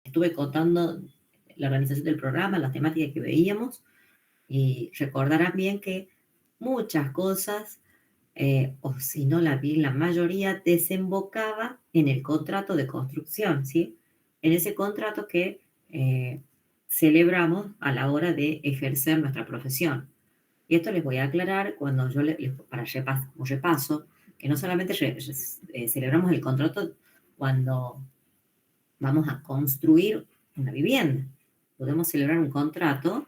estuve contando la organización del programa, las temáticas que veíamos, y recordarán bien que muchas cosas, o si no la mayoría, desembocaba en el contrato de construcción, ¿sí? En ese contrato que celebramos a la hora de ejercer nuestra profesión. Y esto les voy a aclarar cuando yo para como repaso, que no solamente celebramos el contrato cuando vamos a construir una vivienda. Podemos celebrar un contrato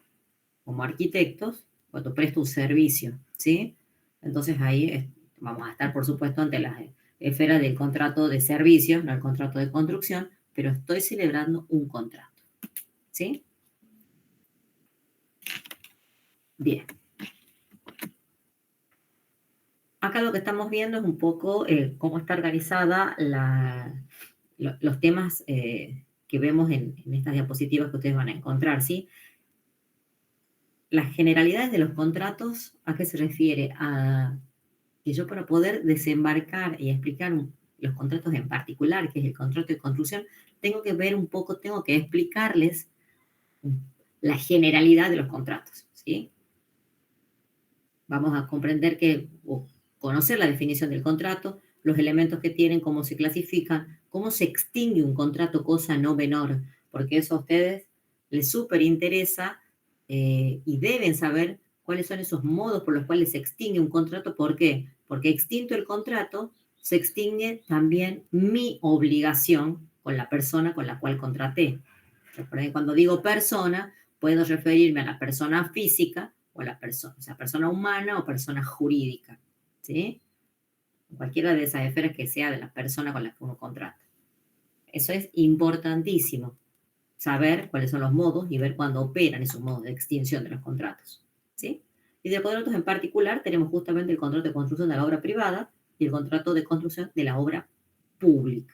como arquitectos cuando presto un servicio, ¿sí? Entonces ahí vamos a estar, por supuesto, ante la esfera del contrato de servicios, no el contrato de construcción, pero estoy celebrando un contrato, ¿sí? Bien. Acá lo que estamos viendo es un poco cómo está organizada los temas que vemos en estas diapositivas que ustedes van a encontrar, ¿sí? Las generalidades de los contratos, ¿a qué se refiere? A que yo, para poder desembarcar y explicar los contratos en particular, que es el contrato de construcción, tengo que ver un poco, tengo que explicarles la generalidad de los contratos, ¿sí? Vamos a comprender o conocer la definición del contrato, los elementos que tienen, cómo se clasifican, cómo se extingue un contrato, cosa no menor, porque eso a ustedes les súper interesa y deben saber cuáles son esos modos por los cuales se extingue un contrato. ¿Por qué? Porque extinto el contrato, se extingue también mi obligación con la persona con la cual contraté. Cuando digo persona, puedo referirme a la persona física o a la persona, o sea, persona humana o persona jurídica, ¿sí? Cualquiera de esas esferas que sea de la persona con la que uno contrata. Eso es importantísimo, saber cuáles son los modos y ver cuándo operan esos modos de extinción de los contratos, ¿sí? Y de contratos en particular tenemos justamente el contrato de construcción de la obra privada y el contrato de construcción de la obra pública.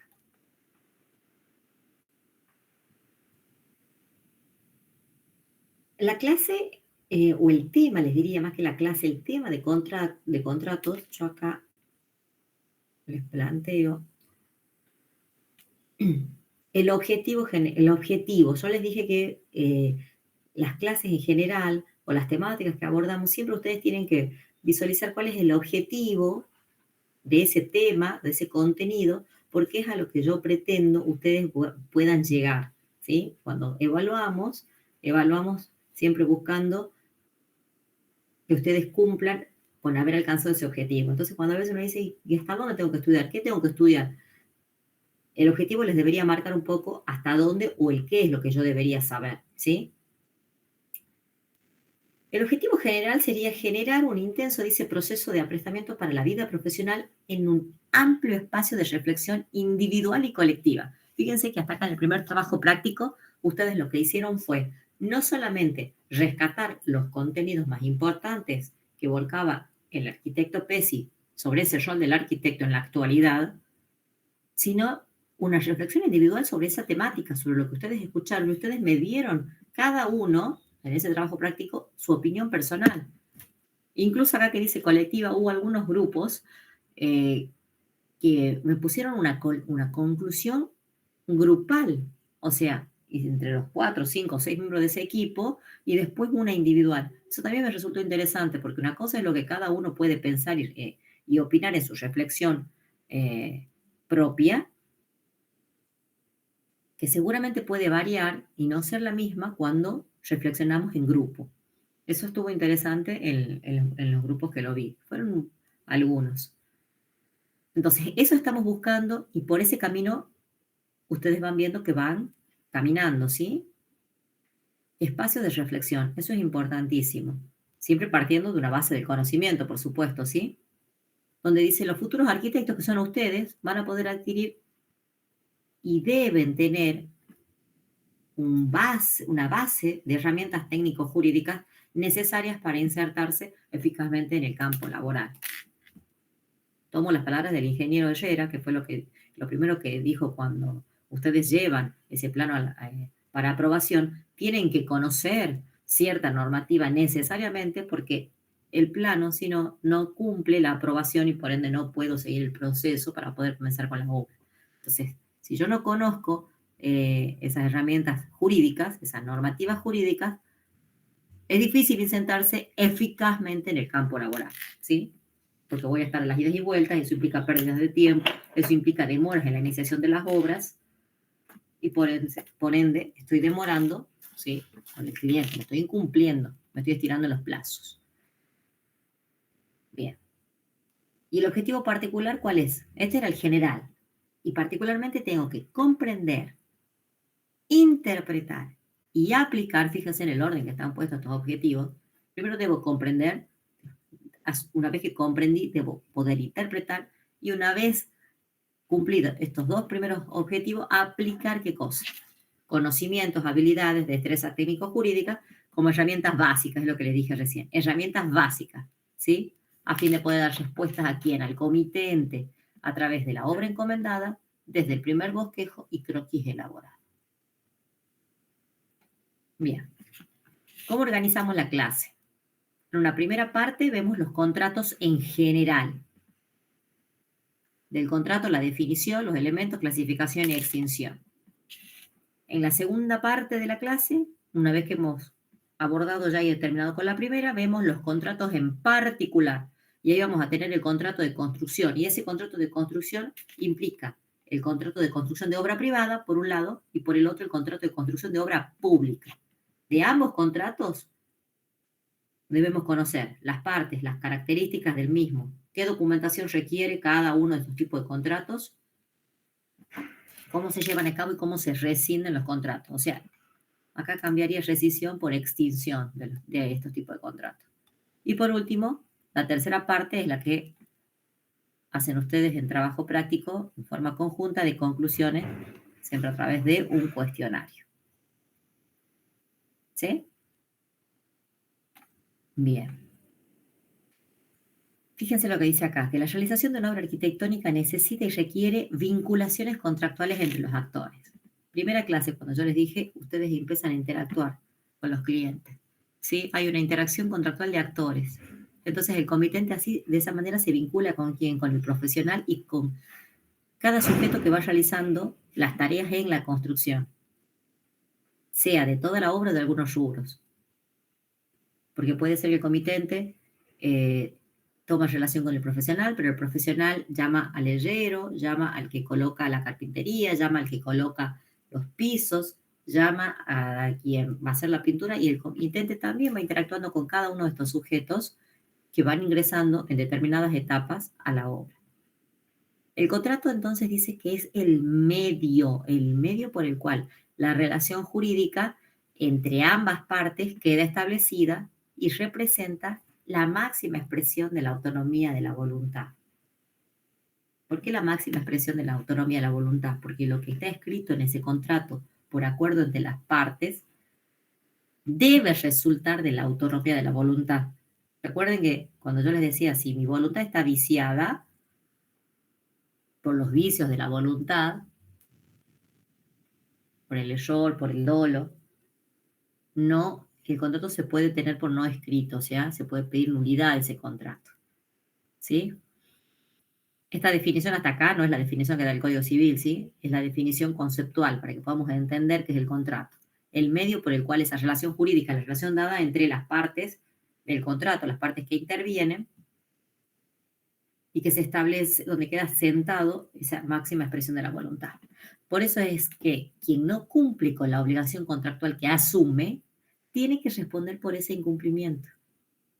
La clase o el tema, les diría más que la clase, el tema de contratos, yo acá les planteo el objetivo, yo les dije que las clases en general o las temáticas que abordamos, siempre ustedes tienen que visualizar cuál es el objetivo de ese tema, de ese contenido, porque es a lo que yo pretendo ustedes puedan llegar, ¿sí? Cuando evaluamos siempre buscando que ustedes cumplan con haber alcanzado ese objetivo. Entonces, cuando a veces uno dice, ¿y hasta dónde tengo que estudiar? ¿Qué tengo que estudiar? El objetivo les debería marcar un poco hasta dónde o el qué es lo que yo debería saber, ¿sí? El objetivo general sería generar un intenso, dice, proceso de aprestamiento para la vida profesional en un amplio espacio de reflexión individual y colectiva. Fíjense que hasta acá en el primer trabajo práctico, ustedes lo que hicieron fue no solamente rescatar los contenidos más importantes que volcaba el arquitecto Pesci sobre ese rol del arquitecto en la actualidad, sino una reflexión individual sobre esa temática, sobre lo que ustedes escucharon. Ustedes me dieron cada uno en ese trabajo práctico su opinión personal. Incluso acá que dice colectiva, hubo algunos grupos que me pusieron una conclusión grupal, o sea, entre los 4, 5 o 6 miembros de ese equipo y después una individual. Eso también me resultó interesante porque una cosa es lo que cada uno puede pensar y opinar en su reflexión propia, que seguramente puede variar y no ser la misma cuando reflexionamos en grupo. Eso estuvo interesante en los grupos que lo vi. Fueron algunos. Entonces, eso estamos buscando y por ese camino ustedes van viendo que van caminando, ¿sí? Espacio de reflexión, eso es importantísimo. Siempre partiendo de una base de conocimiento, por supuesto, ¿sí? Donde dice, los futuros arquitectos que son ustedes van a poder adquirir y deben tener una base de herramientas técnico-jurídicas necesarias para insertarse eficazmente en el campo laboral. Tomo las palabras del ingeniero Herrera, que fue lo primero que dijo cuando ustedes llevan ese plano para aprobación, tienen que conocer cierta normativa necesariamente porque el plano, si no, no cumple la aprobación y por ende no puedo seguir el proceso para poder comenzar con la obra. Entonces, si yo no conozco esas herramientas jurídicas, esas normativas jurídicas, es difícil sentarse eficazmente en el campo laboral, ¿sí? Porque voy a estar a las idas y vueltas, eso implica pérdidas de tiempo, eso implica demoras en la iniciación de las obras, y por ende estoy demorando, ¿sí? Con el cliente, me estoy incumpliendo, me estoy estirando los plazos. Bien. ¿Y el objetivo particular cuál es? Este era el general. Y particularmente tengo que comprender, interpretar y aplicar, fíjense en el orden que están puestos estos objetivos. Primero debo comprender, una vez que comprendí, debo poder interpretar, y una vez cumplidos estos dos primeros objetivos, aplicar qué cosa. Conocimientos, habilidades, destrezas técnico-jurídicas como herramientas básicas, es lo que les dije recién, herramientas básicas, ¿sí? A fin de poder dar respuestas a quién, al comitente, a través de la obra encomendada, desde el primer bosquejo y croquis elaborado. Bien, ¿cómo organizamos la clase? En una primera parte vemos los contratos en general. Del contrato, la definición, los elementos, clasificación y extinción. En la segunda parte de la clase, una vez que hemos abordado ya y terminado con la primera, vemos los contratos en particular. Y ahí vamos a tener el contrato de construcción. Y ese contrato de construcción implica el contrato de construcción de obra privada, por un lado, y por el otro el contrato de construcción de obra pública. De ambos contratos debemos conocer las partes, las características del mismo, qué documentación requiere cada uno de estos tipos de contratos, cómo se llevan a cabo y cómo se rescinden los contratos. O sea, acá cambiaría rescisión por extinción de estos tipos de contratos. Y por último, la tercera parte es la que hacen ustedes en trabajo práctico, en forma conjunta, de conclusiones, siempre a través de un cuestionario. ¿Sí? Bien. Fíjense lo que dice acá, que la realización de una obra arquitectónica necesita y requiere vinculaciones contractuales entre los actores. Primera clase, cuando yo les dije, ustedes empiezan a interactuar con los clientes. ¿Sí? Hay una interacción contractual de actores. Entonces el comitente así, de esa manera, se vincula con quién, con el profesional y con cada sujeto que va realizando las tareas en la construcción, sea de toda la obra o de algunos rubros. Porque puede ser que el comitente toma relación con el profesional, pero el profesional llama al herrero, llama al que coloca la carpintería, llama al que coloca los pisos, llama a quien va a hacer la pintura, y el comitente también va interactuando con cada uno de estos sujetos que van ingresando en determinadas etapas a la obra. El contrato entonces dice que es el medio por el cual la relación jurídica entre ambas partes queda establecida y representa la máxima expresión de la autonomía de la voluntad. ¿Por qué la máxima expresión de la autonomía de la voluntad? Porque lo que está escrito en ese contrato por acuerdo entre las partes debe resultar de la autonomía de la voluntad. Recuerden que cuando yo les decía, si mi voluntad está viciada por los vicios de la voluntad, por el error, por el dolo, no, el contrato se puede tener por no escrito, o sea, se puede pedir nulidad de ese contrato. ¿Sí? Esta definición hasta acá no es la definición que da el Código Civil, ¿sí? Es la definición conceptual para que podamos entender qué es el contrato. El medio por el cual esa relación jurídica, la relación dada entre las partes del contrato, las partes que intervienen, y que se establece, donde queda sentado esa máxima expresión de la voluntad. Por eso es que quien no cumple con la obligación contractual que asume, tiene que responder por ese incumplimiento.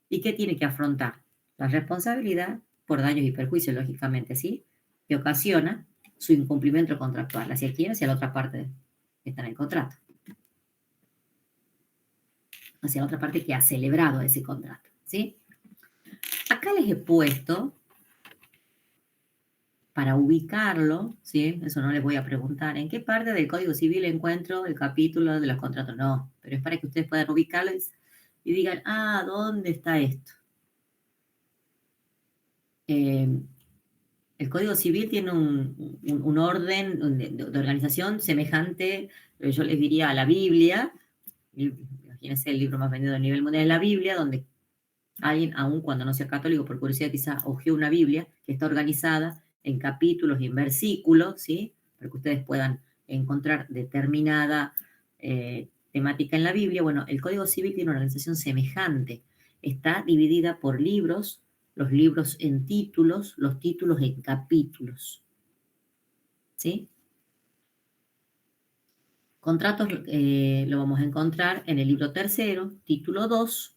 ¿Y qué tiene que afrontar? La responsabilidad por daños y perjuicios, lógicamente, ¿sí? Que ocasiona su incumplimiento contractual, hacia quién, hacia la otra parte que está en el contrato. Hacia la otra parte que ha celebrado ese contrato, ¿sí? Acá les he puesto, para ubicarlo, ¿sí? Eso no les voy a preguntar, ¿en qué parte del Código Civil encuentro el capítulo de los contratos? No, pero es para que ustedes puedan ubicarlo y digan, ah, ¿dónde está esto? El Código Civil tiene un orden de organización semejante, yo les diría, a la Biblia. Imagínense, el libro más vendido a nivel mundial es la Biblia, donde alguien, aun cuando no sea católico, por curiosidad quizá hojeó una Biblia que está organizada en capítulos y en versículos, ¿sí? Para que ustedes puedan encontrar determinada temática en la Biblia. Bueno, el Código Civil tiene una organización semejante. Está dividida por libros, los libros en títulos, los títulos en capítulos. ¿Sí? Contratos lo vamos a encontrar en el libro tercero, título 2,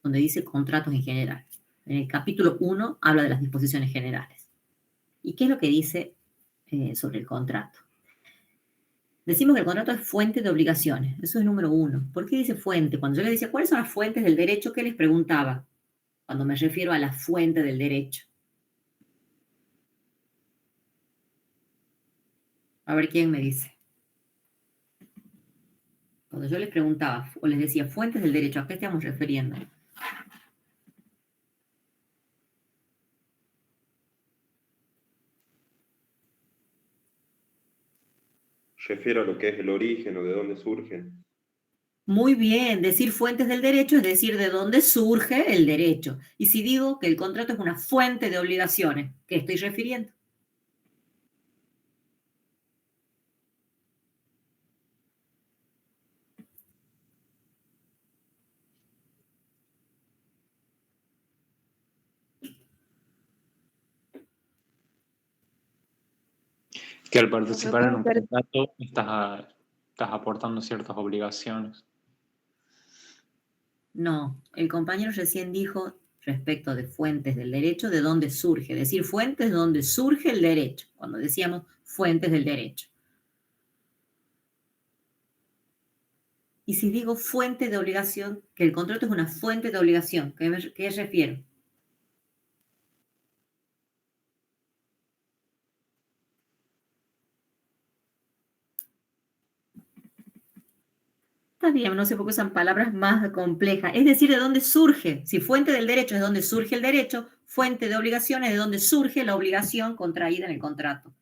donde dice contratos en general. En el capítulo 1 habla de las disposiciones generales. ¿Y qué es lo que dice sobre el contrato? Decimos que el contrato es fuente de obligaciones. Eso es número 1. ¿Por qué dice fuente? Cuando yo les decía, ¿cuáles son las fuentes del derecho? ¿Qué les preguntaba? Cuando me refiero a la fuente del derecho. A ver quién me dice. Cuando yo les preguntaba o les decía fuentes del derecho, ¿a qué estamos refiriendo? Refiero a lo que es el origen o de dónde surgen. Muy bien, decir fuentes del derecho es decir de dónde surge el derecho. Y si digo que el contrato es una fuente de obligaciones, ¿qué estoy refiriendo? Que al participar en un contrato estás aportando ciertas obligaciones. No, el compañero recién dijo respecto de fuentes del derecho, de dónde surge. Decir fuentes de dónde surge el derecho, cuando decíamos fuentes del derecho. Y si digo fuente de obligación, que el contrato es una fuente de obligación, ¿qué refiero? Está bien, no sé por qué usan palabras más complejas. Es decir, de dónde surge. Si fuente del derecho es de dónde surge el derecho, fuente de obligación es de dónde surge la obligación contraída en el contrato.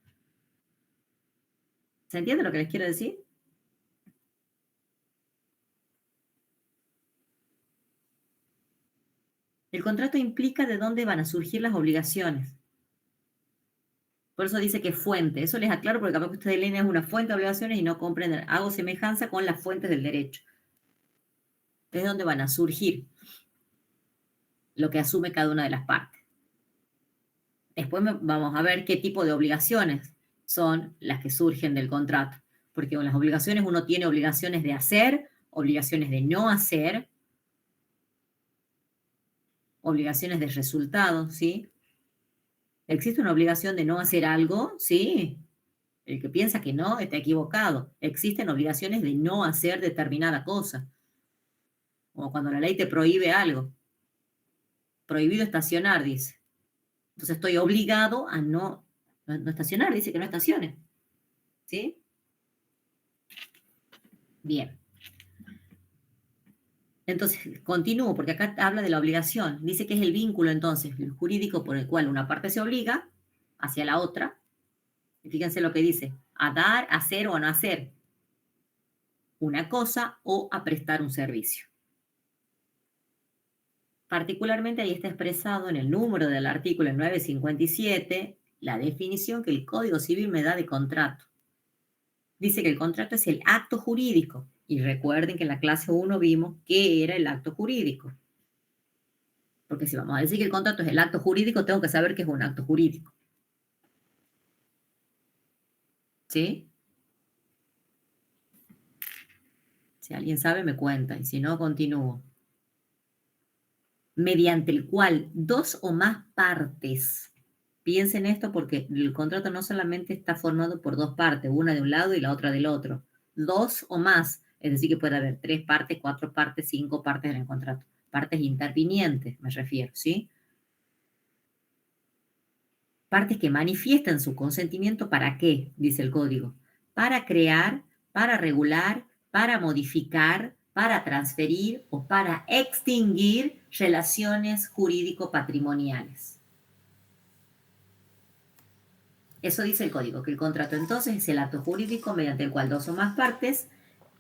¿Se entiende lo que les quiero decir? El contrato implica de dónde van a surgir las obligaciones. Por eso dice que fuente. Eso les aclaro porque capaz que ustedes leen es una fuente de obligaciones y no comprenden. Hago semejanza con las fuentes del derecho. Es donde van a surgir lo que asume cada una de las partes. Después vamos a ver qué tipo de obligaciones son las que surgen del contrato. Porque con las obligaciones uno tiene obligaciones de hacer, obligaciones de no hacer, obligaciones de resultado, ¿sí? ¿Existe una obligación de no hacer algo? Sí. El que piensa que no está equivocado. Existen obligaciones de no hacer determinada cosa. Como cuando la ley te prohíbe algo. Prohibido estacionar, dice. Entonces estoy obligado a no estacionar, dice que no estacione. ¿Sí? Bien. Entonces, continúo, porque acá habla de la obligación. Dice que es el vínculo, entonces, el jurídico por el cual una parte se obliga hacia la otra. Y fíjense lo que dice, a dar, hacer o a no hacer una cosa o a prestar un servicio. Particularmente ahí está expresado en el número del artículo 957 la definición que el Código Civil me da de contrato. Dice que el contrato es el acto jurídico. Y recuerden que en la clase 1 vimos qué era el acto jurídico. Porque si vamos a decir que el contrato es el acto jurídico, tengo que saber que es un acto jurídico. ¿Sí? Si alguien sabe, me cuenta. Y si no, continúo. Mediante el cual dos o más partes. Piensen esto porque el contrato no solamente está formado por dos partes, una de un lado y la otra del otro. Dos o más. Es decir, que puede haber 3 partes, 4 partes, 5 partes en el contrato. Partes intervinientes, me refiero, ¿sí? Partes que manifiestan su consentimiento ¿para qué? Dice el código. Para crear, para regular, para modificar, para transferir o para extinguir relaciones jurídico-patrimoniales. Eso dice el código, que el contrato entonces es el acto jurídico mediante el cual dos o más partes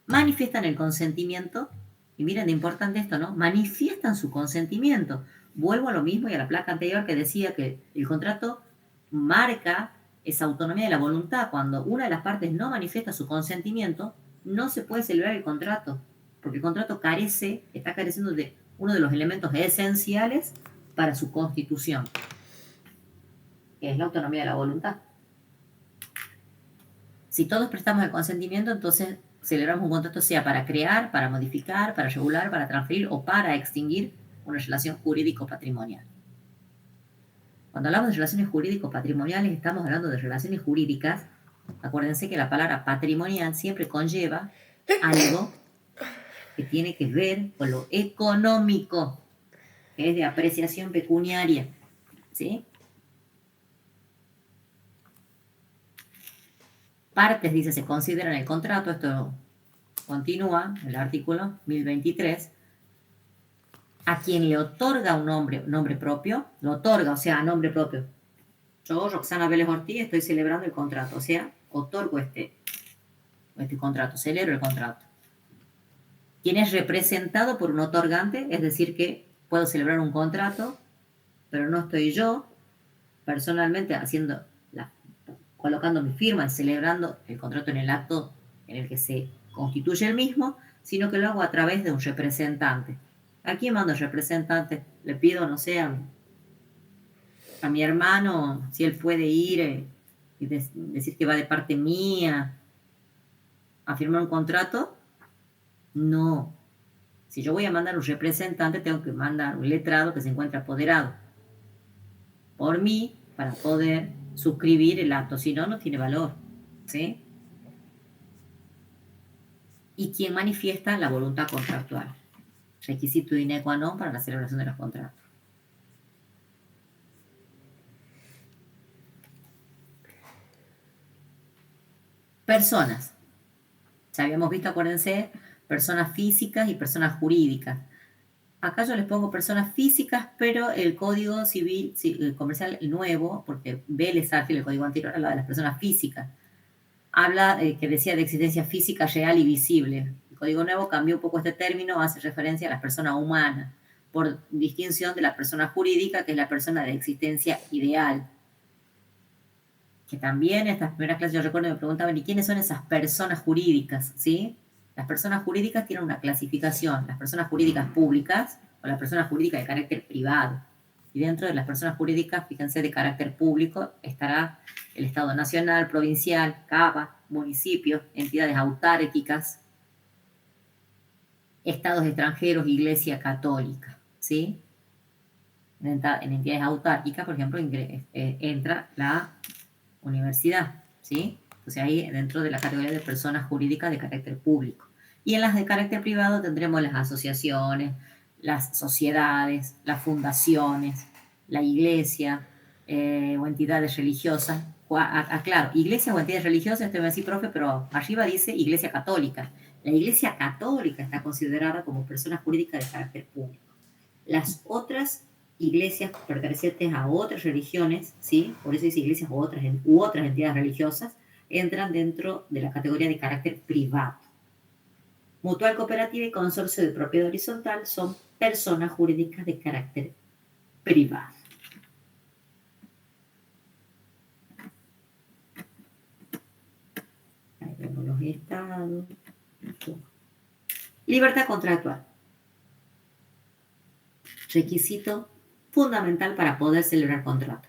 manifiestan el consentimiento. Y miren de importante esto, ¿no? Manifiestan su consentimiento. Vuelvo a lo mismo y a la placa anterior que decía que el contrato marca esa autonomía de la voluntad. Cuando una de las partes no manifiesta su consentimiento, no se puede celebrar el contrato, porque el contrato está careciendo de uno de los elementos esenciales para su constitución, que es la autonomía de la voluntad. Si todos prestamos el consentimiento, entonces celebramos un contrato sea para crear, para modificar, para regular, para transferir o para extinguir una relación jurídico-patrimonial. Cuando hablamos de relaciones jurídico-patrimoniales, estamos hablando de relaciones jurídicas. Acuérdense que la palabra patrimonial siempre conlleva algo que tiene que ver con lo económico, que es de apreciación pecuniaria, ¿sí? Partes, dice, se consideran en el contrato, esto continúa, el artículo 1023, a quien le otorga un nombre propio, lo otorga, o sea, a nombre propio. Yo, Roxana Vélez Ortiz, estoy celebrando el contrato, o sea, otorgo este contrato, celebro el contrato. Quien es representado por un otorgante, es decir, que puedo celebrar un contrato, pero no estoy yo personalmente colocando mi firma y celebrando el contrato en el acto en el que se constituye el mismo, sino que lo hago a través de un representante. ¿A quién mando el representante? Le pido, no sé, a mi hermano, si él puede ir y decir que va de parte mía a firmar un contrato. No. Si yo voy a mandar un representante, tengo que mandar un letrado que se encuentre apoderado por mí para poder suscribir el acto. Si no, no tiene valor. ¿Sí? Y quien manifiesta la voluntad contractual. Requisito sine qua non para la celebración de los contratos. Personas. Ya habíamos visto, acuérdense, personas físicas y personas jurídicas. Acá yo les pongo personas físicas, pero el Código Civil Comercial nuevo, porque Vélez Arfiel, el Código anterior, habla de las personas físicas. Habla que decía de existencia física real y visible. El Código Nuevo cambió un poco este término, hace referencia a las personas humanas, por distinción de la persona jurídica, que es la persona de existencia ideal. Que también en estas primeras clases yo recuerdo me preguntaban, ¿y quiénes son esas personas jurídicas? ¿Sí? Las personas jurídicas tienen una clasificación, las personas jurídicas públicas o las personas jurídicas de carácter privado. Y dentro de las personas jurídicas, fíjense, de carácter público, estará el Estado Nacional, provincial, CAPA, municipios, entidades autárquicas, estados extranjeros, Iglesia Católica, ¿sí? En entidades autárquicas, por ejemplo, entra la universidad, ¿sí? Entonces ahí dentro de la categoría de personas jurídicas de carácter público. Y en las de carácter privado tendremos las asociaciones, las sociedades, las fundaciones, la iglesia o entidades religiosas. Claro, iglesias o entidades religiosas, usted me va a decir, profe, pero arriba dice iglesia católica. La iglesia católica está considerada como persona jurídica de carácter público. Las otras iglesias pertenecientes a otras religiones, ¿sí? Por eso dice iglesias u otras entidades religiosas, entran dentro de la categoría de carácter privado. Mutual cooperativa y consorcio de propiedad horizontal son personas jurídicas de carácter privado. Ahí vemos los estados. Libertad contractual. Requisito fundamental para poder celebrar contrato.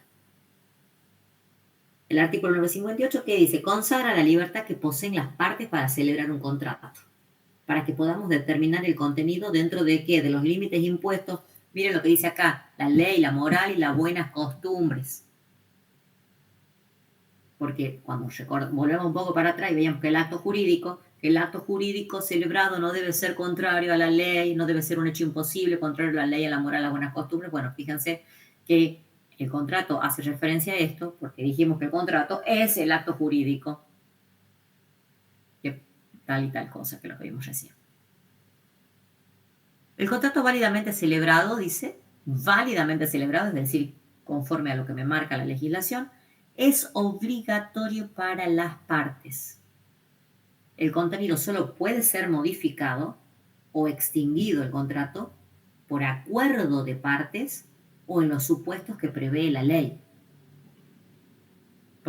El artículo 958, ¿qué dice? Consagra la libertad que poseen las partes para celebrar un contrato, para que podamos determinar el contenido dentro de ¿qué? De los límites impuestos. Miren lo que dice acá, la ley, la moral y las buenas costumbres. Porque cuando volvemos un poco para atrás y veíamos que el acto jurídico celebrado no debe ser contrario a la ley, no debe ser un hecho imposible, contrario a la ley, a la moral, a las buenas costumbres. Bueno, fíjense que el contrato hace referencia a esto, porque dijimos que el contrato es el acto jurídico, que tal y tal cosa que lo que vimos recién. El contrato válidamente celebrado, dice, válidamente celebrado, es decir, conforme a lo que me marca la legislación, es obligatorio para las partes. El contenido solo puede ser modificado o extinguido el contrato por acuerdo de partes o en los supuestos que prevé la ley.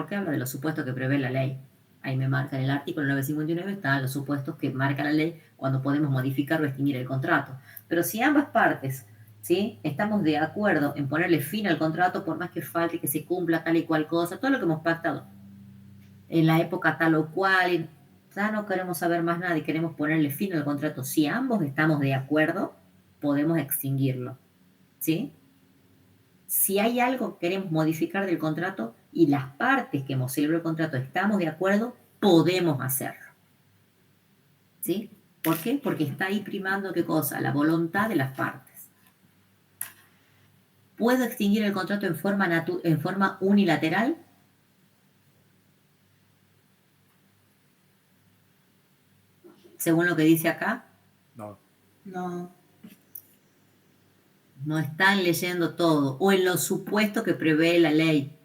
Porque habla de los supuestos que prevé la ley. Ahí me marca en el artículo 959, están los supuestos que marca la ley cuando podemos modificar o extinguir el contrato. Pero si ambas partes, ¿sí?, estamos de acuerdo en ponerle fin al contrato, por más que falte que se cumpla tal y cual cosa, todo lo que hemos pactado en la época tal o cual, ya no queremos saber más nada y queremos ponerle fin al contrato. Si ambos estamos de acuerdo, podemos extinguirlo, ¿sí? Si hay algo que queremos modificar del contrato y las partes que hemos celebrado el contrato estamos de acuerdo, podemos hacerlo, ¿sí? ¿Por qué? Porque está ahí primando, ¿qué cosa? La voluntad de las partes. ¿Puedo extinguir el contrato en forma unilateral? Según lo que dice acá. No. No. No están leyendo todo. O en los supuestos que prevé la ley.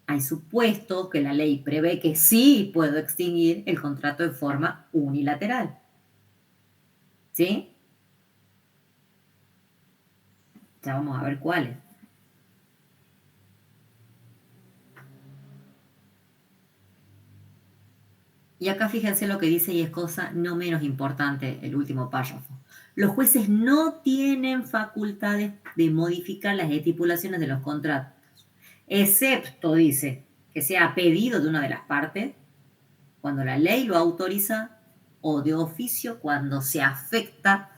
Hay supuestos que la ley prevé que sí puedo extinguir el contrato de forma unilateral. ¿Sí? Ya vamos a ver cuáles. Y acá fíjense lo que dice, y es cosa no menos importante el último párrafo. Los jueces no tienen facultades de modificar las estipulaciones de los contratos, excepto, dice, que sea a pedido de una de las partes, cuando la ley lo autoriza, o de oficio cuando se afecta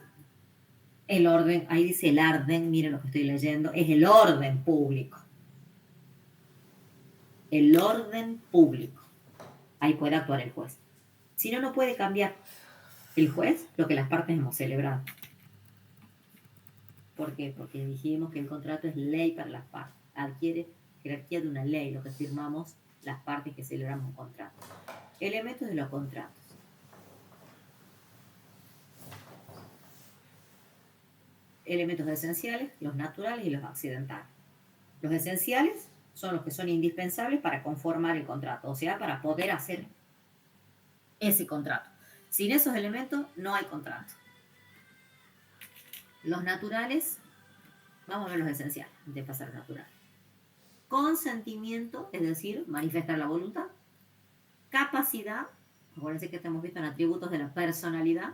el orden. Ahí dice el orden, miren lo que estoy leyendo, es el orden público. El orden público. Ahí puede actuar el juez. Si no, no puede cambiar el juez lo que las partes hemos celebrado. ¿Por qué? Porque dijimos que el contrato es ley para las partes. Adquiere jerarquía de una ley lo que firmamos las partes que celebramos un contrato. Elementos de los contratos. Elementos esenciales, los naturales y los accidentales. Los esenciales son los que son indispensables para conformar el contrato, o sea, para poder hacer ese contrato. Sin esos elementos no hay contrato. Los naturales, vamos a ver los esenciales, antes de pasar a los naturales. Consentimiento, es decir, manifestar la voluntad. Capacidad, acuérdense que estamos viendo en atributos de la personalidad,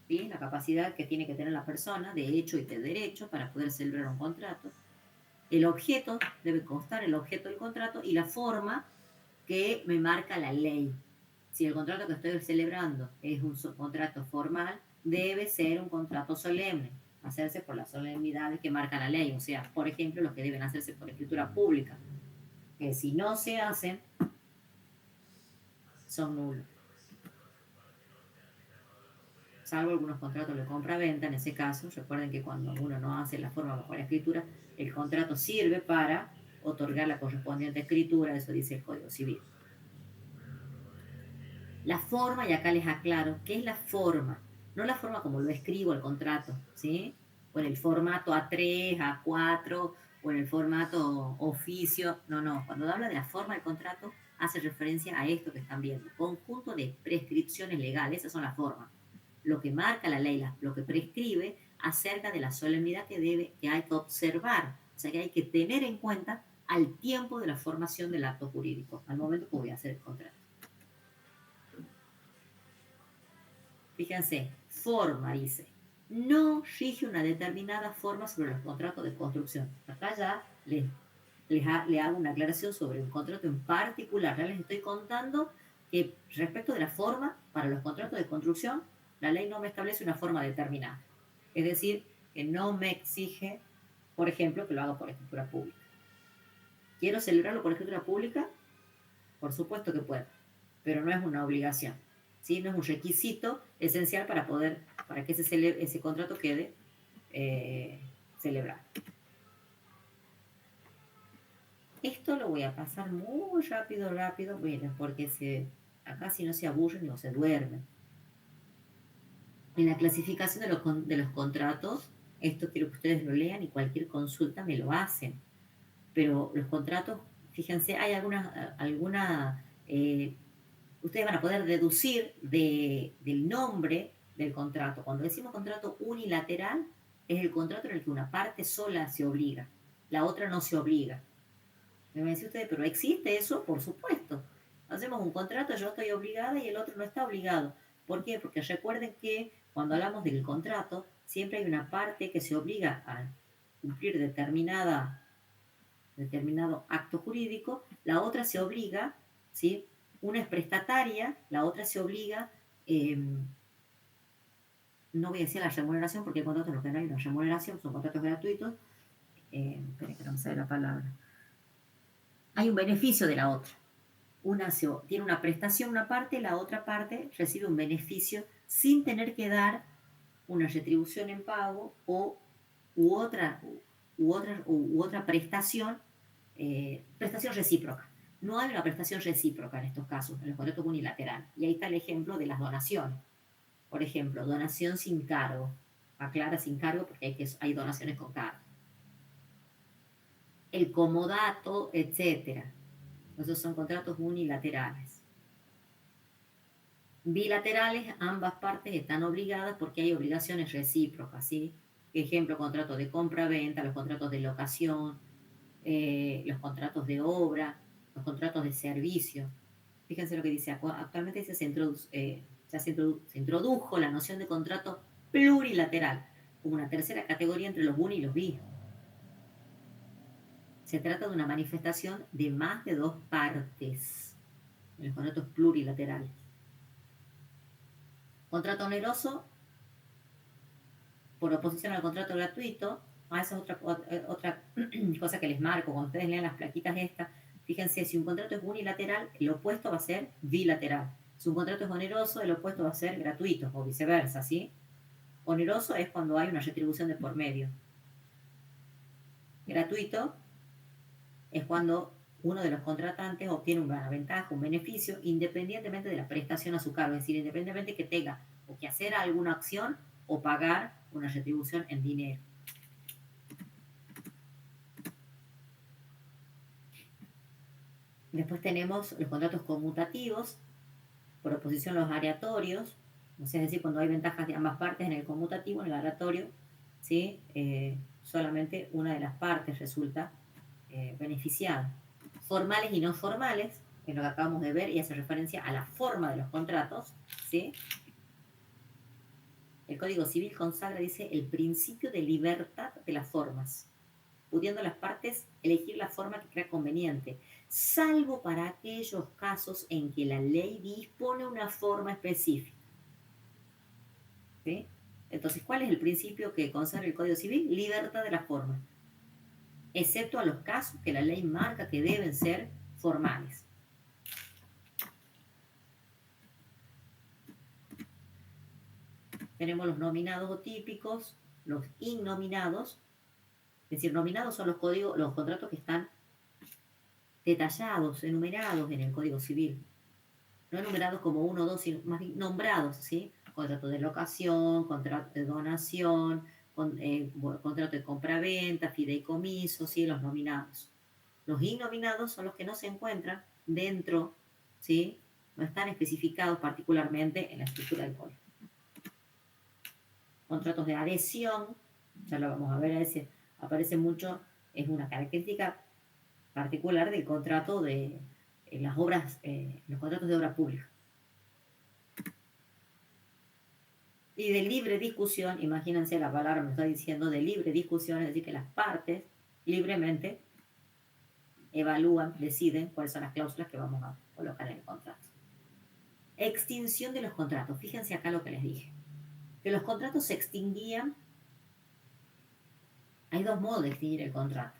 ¿sí?, la capacidad que tiene que tener la persona de hecho y de derecho para poder celebrar un contrato. El objeto, debe constar el objeto del contrato y la forma que me marca la ley. Si el contrato que estoy celebrando es un contrato formal, debe ser un contrato solemne, hacerse por las solemnidades que marca la ley. O sea, por ejemplo, los que deben hacerse por escritura pública, que si no se hacen, son nulos. Salvo algunos contratos de compra-venta, en ese caso, recuerden que cuando uno no hace la forma bajo la escritura, el contrato sirve para otorgar la correspondiente escritura, eso dice el Código Civil. La forma, y acá les aclaro, ¿qué es la forma? No la forma como lo escribo el contrato, ¿sí? O en el formato A3, A4, o en el formato oficio. No. Cuando habla de la forma del contrato, hace referencia a esto que están viendo. Conjunto de prescripciones legales, esas son las formas. Lo que marca la ley, lo que prescribe acerca de la solemnidad que hay que observar, o sea, que hay que tener en cuenta al tiempo de la formación del acto jurídico, al momento que voy a hacer el contrato. Fíjense, forma dice, no rige una determinada forma sobre los contratos de construcción. Acá ya le hago una aclaración sobre un contrato en particular. Ya les estoy contando que respecto de la forma, para los contratos de construcción, la ley no me establece una forma determinada. Es decir, que no me exige, por ejemplo, que lo haga por escritura pública. ¿Quiero celebrarlo por escritura pública? Por supuesto que puedo, pero no es una obligación, ¿sí? No es un requisito esencial para que ese contrato quede celebrado. Esto lo voy a pasar muy rápido, bueno, porque acá si no se aburren o se duermen. En la clasificación de los contratos, esto quiero que ustedes lo lean y cualquier consulta me lo hacen. Pero los contratos, fíjense, hay ustedes van a poder deducir del nombre del contrato. Cuando decimos contrato unilateral, es el contrato en el que una parte sola se obliga, la otra no se obliga. Me van a decir ustedes, pero ¿existe eso? Por supuesto. Hacemos un contrato, yo estoy obligada y el otro no está obligado. ¿Por qué? Porque recuerden que cuando hablamos del contrato, siempre hay una parte que se obliga a cumplir determinado acto jurídico, la otra se obliga, ¿sí? Una es prestataria, la otra se obliga, no voy a decir la remuneración, porque el contrato no hay una remuneración, son contratos gratuitos, esperen que no me sale la palabra. Hay un beneficio de la otra. Una tiene una prestación una parte, la otra parte recibe un beneficio sin tener que dar una retribución en pago u otra prestación, prestación recíproca. No hay una prestación recíproca en estos casos, en los contratos unilaterales. Y ahí está el ejemplo de las donaciones. Por ejemplo, donación sin cargo. Aclara sin cargo porque hay donaciones con cargo. El comodato, etcétera. Esos son contratos unilaterales. Bilaterales, ambas partes están obligadas porque hay obligaciones recíprocas, ¿sí? Ejemplo, contratos de compra-venta, los contratos de locación, los contratos de obra, los contratos de servicio. Fíjense lo que dice, actualmente se introdujo la noción de contrato plurilateral como una tercera categoría entre los BUN y los BI. Se trata de una manifestación de más de dos partes en los contratos plurilaterales. Contrato oneroso, por oposición al contrato gratuito. Esa es otra cosa que les marco. Cuando ustedes lean las plaquitas estas, fíjense, si un contrato es unilateral, el opuesto va a ser bilateral. Si un contrato es oneroso, el opuesto va a ser gratuito, o viceversa, ¿sí? Oneroso es cuando hay una retribución de por medio. Gratuito es cuando uno de los contratantes obtiene una ventaja, un beneficio, independientemente de la prestación a su cargo, es decir, independientemente que tenga o que hacer alguna acción o pagar una retribución en dinero. Después tenemos los contratos conmutativos, por oposición los aleatorios, es decir, cuando hay ventajas de ambas partes en el conmutativo, en el aleatorio, ¿sí? Solamente una de las partes resulta beneficiada. Formales y no formales, es lo que acabamos de ver y hace referencia a la forma de los contratos, ¿sí? El Código Civil consagra, dice, el principio de libertad de las formas, pudiendo las partes elegir la forma que crea conveniente, salvo para aquellos casos en que la ley dispone una forma específica. ¿Sí? Entonces, ¿cuál es el principio que consagra el Código Civil? Libertad de las formas, excepto a los casos que la ley marca que deben ser formales. Tenemos los nominados o típicos, los innominados. Es decir, nominados son los contratos que están detallados, enumerados en el Código Civil. No enumerados como 1 o 2, sino más bien nombrados, ¿sí? Contrato de locación, contrato de donación, contrato de compra-venta, fideicomiso, ¿sí? Los nominados. Los innominados son los que no se encuentran dentro, ¿sí? No están especificados particularmente en la estructura del código. Contratos de adhesión, ya lo vamos a ver, aparece mucho, es una característica particular del contrato de las obras, los contratos de obra pública. Y de libre discusión, imagínense, la palabra me está diciendo de libre discusión, es decir, que las partes libremente evalúan, deciden cuáles son las cláusulas que vamos a colocar en el contrato. Extinción de los contratos. Fíjense acá lo que les dije. Que los contratos se extinguían. Hay dos modos de extinguir el contrato.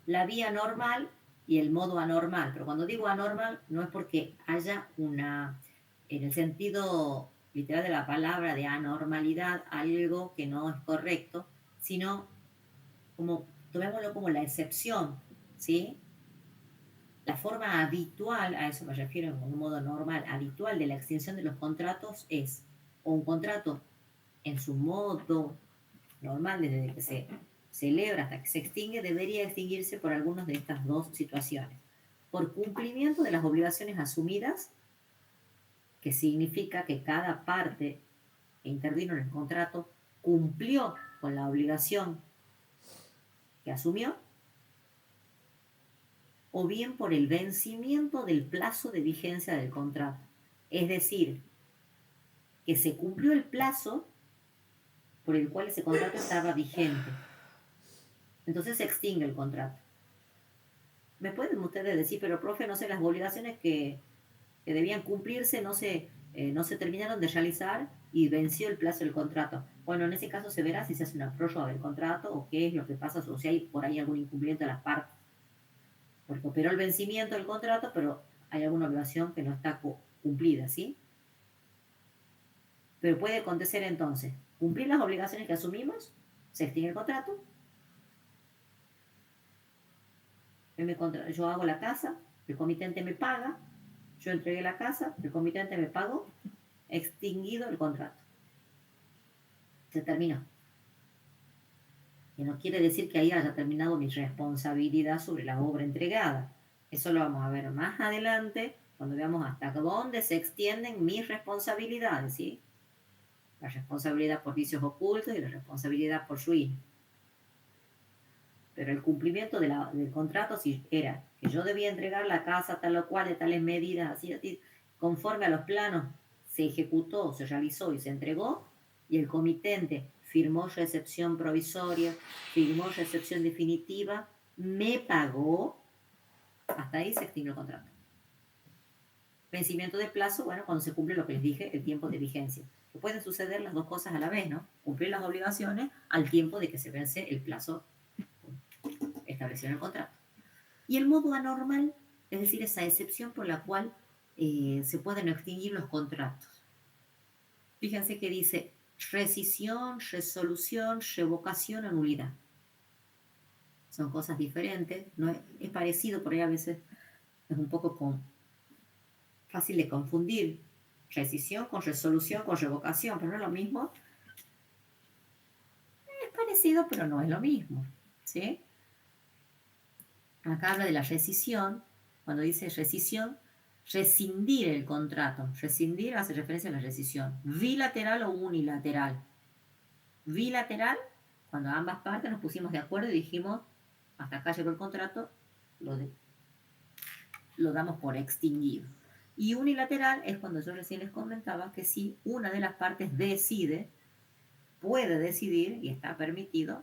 La vía normal y el modo anormal. Pero cuando digo anormal, no es porque haya una, en el sentido literal de la palabra, de anormalidad, algo que no es correcto, sino como, tomémoslo como la excepción, ¿sí? La forma habitual, a eso me refiero en un modo normal, habitual de la extinción de los contratos es o un contrato en su modo normal, desde que se celebra hasta que se extingue, debería extinguirse por algunas de estas dos situaciones. Por cumplimiento de las obligaciones asumidas, que significa que cada parte que intervino en el contrato cumplió con la obligación que asumió, o bien por el vencimiento del plazo de vigencia del contrato. Es decir, que se cumplió el plazo por el cual ese contrato estaba vigente. Entonces se extingue el contrato. ¿Me pueden ustedes decir, pero profe, no sé, las obligaciones que debían cumplirse no se terminaron de realizar y venció el plazo del contrato? Bueno, en ese caso se verá si se hace una prórroga del contrato o qué es lo que pasa, o si hay por ahí algún incumplimiento de las partes. Porque operó el vencimiento del contrato, pero hay alguna obligación que no está cumplida, ¿sí? Pero puede acontecer entonces, cumplir las obligaciones que asumimos, se extingue el contrato, yo hago la casa, el comitente me paga, yo entregué la casa, el comitente me pagó, extinguido el contrato. Se terminó. Y no quiere decir que ahí haya terminado mi responsabilidad sobre la obra entregada. Eso lo vamos a ver más adelante, cuando veamos hasta dónde se extienden mis responsabilidades, ¿sí? La responsabilidad por vicios ocultos y la responsabilidad por ruina. Pero el cumplimiento del contrato, si era que yo debía entregar la casa tal o cual, de tales medidas, así, conforme a los planos, se ejecutó, se realizó y se entregó, y el comitente firmó recepción provisoria, firmó recepción definitiva, me pagó, hasta ahí se extinguió el contrato. Vencimiento de plazo, bueno, cuando se cumple lo que les dije, el tiempo de vigencia. Que pueden suceder las dos cosas a la vez, ¿no? Cumplir las obligaciones al tiempo de que se vence el plazo establecido en el contrato. Y el modo anormal, es decir, esa excepción por la cual se pueden extinguir los contratos. Fíjense que dice rescisión, resolución, revocación o nulidad. Son cosas diferentes, no es parecido, por ahí a veces es un poco fácil de confundir rescisión con resolución, con revocación, pero no es lo mismo. Es parecido, pero no es lo mismo, ¿sí? Acá habla de la rescisión. Cuando dice rescisión, rescindir el contrato. Rescindir hace referencia a la rescisión. Bilateral o unilateral. Bilateral, cuando ambas partes nos pusimos de acuerdo y dijimos, hasta acá llegó el contrato, lo damos por extinguido. Y unilateral es cuando yo recién les comentaba que si una de las partes decide, puede decidir, y está permitido,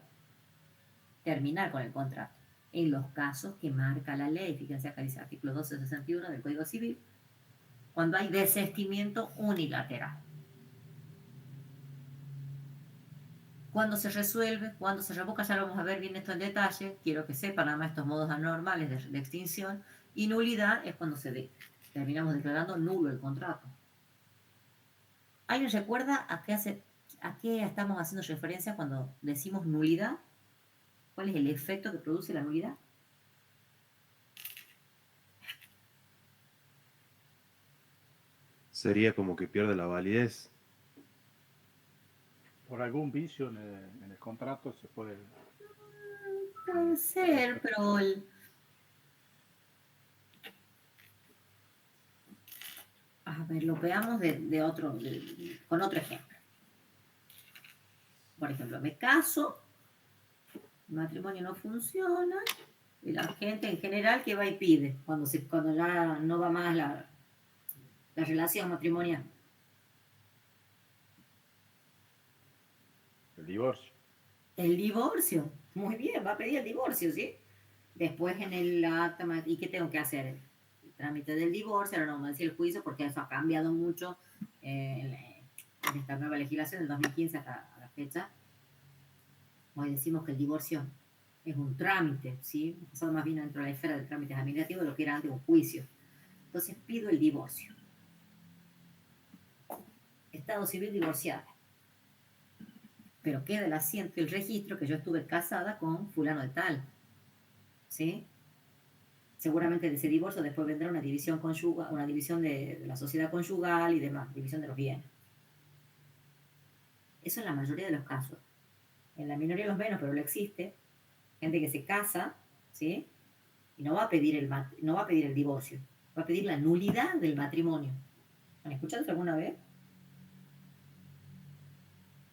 terminar con el contrato. En los casos que marca la ley, fíjense acá dice artículo 1261 del Código Civil, cuando hay desistimiento unilateral. Cuando se resuelve, cuando se revoca, ya lo vamos a ver bien esto en detalle, quiero que sepan además estos modos anormales de extinción, y nulidad es cuando terminamos declarando nulo el contrato. ¿Alguien recuerda a qué estamos haciendo referencia cuando decimos nulidad? ¿Cuál es el efecto que produce la nulidad? Sería como que pierde la validez. Por algún vicio en el contrato se puede... Puede ser, pero a ver, lo veamos con otro ejemplo. Por ejemplo, me caso, el matrimonio no funciona, y la gente en general que va y pide cuando ya no va más la relación matrimonial. El divorcio. El divorcio. Muy bien, va a pedir el divorcio, ¿sí? Después en el acta, ¿y qué tengo que hacer? El trámite del divorcio, ahora no vamos a decir el juicio porque eso ha cambiado mucho en esta nueva legislación del 2015 hasta la fecha. Hoy decimos que el divorcio es un trámite, ¿sí? Pasado más bien dentro de la esfera del trámite administrativo de lo que era antes un juicio. Entonces pido el divorcio. Estado civil divorciado. Pero queda el asiento y el registro que yo estuve casada con fulano de tal, ¿sí? Seguramente de ese divorcio después vendrá una división conyugal, una división de la sociedad conyugal y demás, división de los bienes. Eso en la mayoría de los casos. En la minoría de los menos, pero lo existe. Gente que se casa, ¿sí? Y no va a pedir el divorcio, va a pedir la nulidad del matrimonio. ¿Han escuchado eso alguna vez?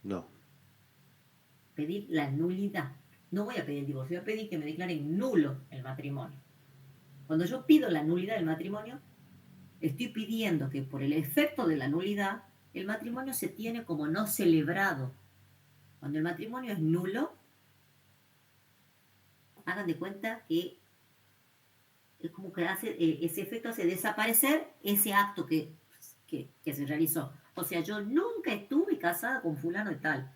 No. Pedir la nulidad. No voy a pedir el divorcio, voy a pedir que me declaren nulo el matrimonio. Cuando yo pido la nulidad del matrimonio, estoy pidiendo que por el efecto de la nulidad, el matrimonio se tiene como no celebrado. Cuando el matrimonio es nulo, hagan de cuenta que es como que ese efecto hace desaparecer ese acto que se realizó. O sea, yo nunca estuve casada con fulano de tal.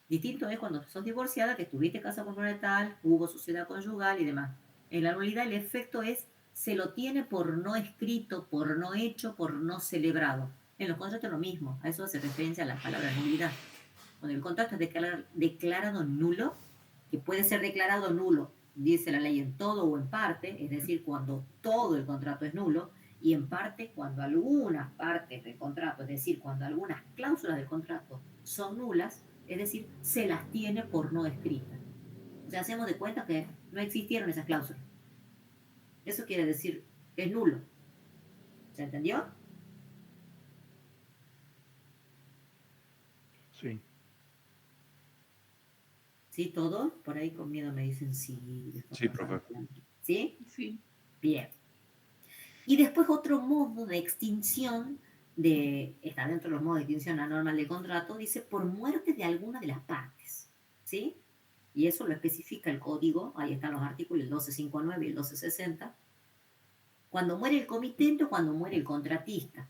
Distinto es cuando sos divorciada, que estuviste casada con fulano de tal, hubo sociedad conyugal y demás. En la nulidad el efecto es, se lo tiene por no escrito, por no hecho, por no celebrado. En los contratos es lo mismo, a eso hace referencia a la palabra nulidad. Cuando el contrato es declarado nulo, que puede ser declarado nulo, dice la ley, en todo o en parte, es decir, cuando todo el contrato es nulo, y en parte cuando algunas partes del contrato, es decir, cuando algunas cláusulas del contrato son nulas, es decir, se las tiene por no escritas. O sea, hacemos de cuenta que no existieron esas cláusulas. Eso quiere decir que es nulo. ¿Se entendió? Sí. ¿Sí, todo? Por ahí con miedo me dicen sí. Sí, profe. ¿Sí? Sí. Bien. Y después otro modo de extinción, está dentro de los modos de extinción anormal del contrato, dice por muerte de alguna de las partes. ¿Sí? Y eso lo especifica el código, ahí están los artículos, el 1259 y el 1260. Cuando muere el comitente o cuando muere el contratista.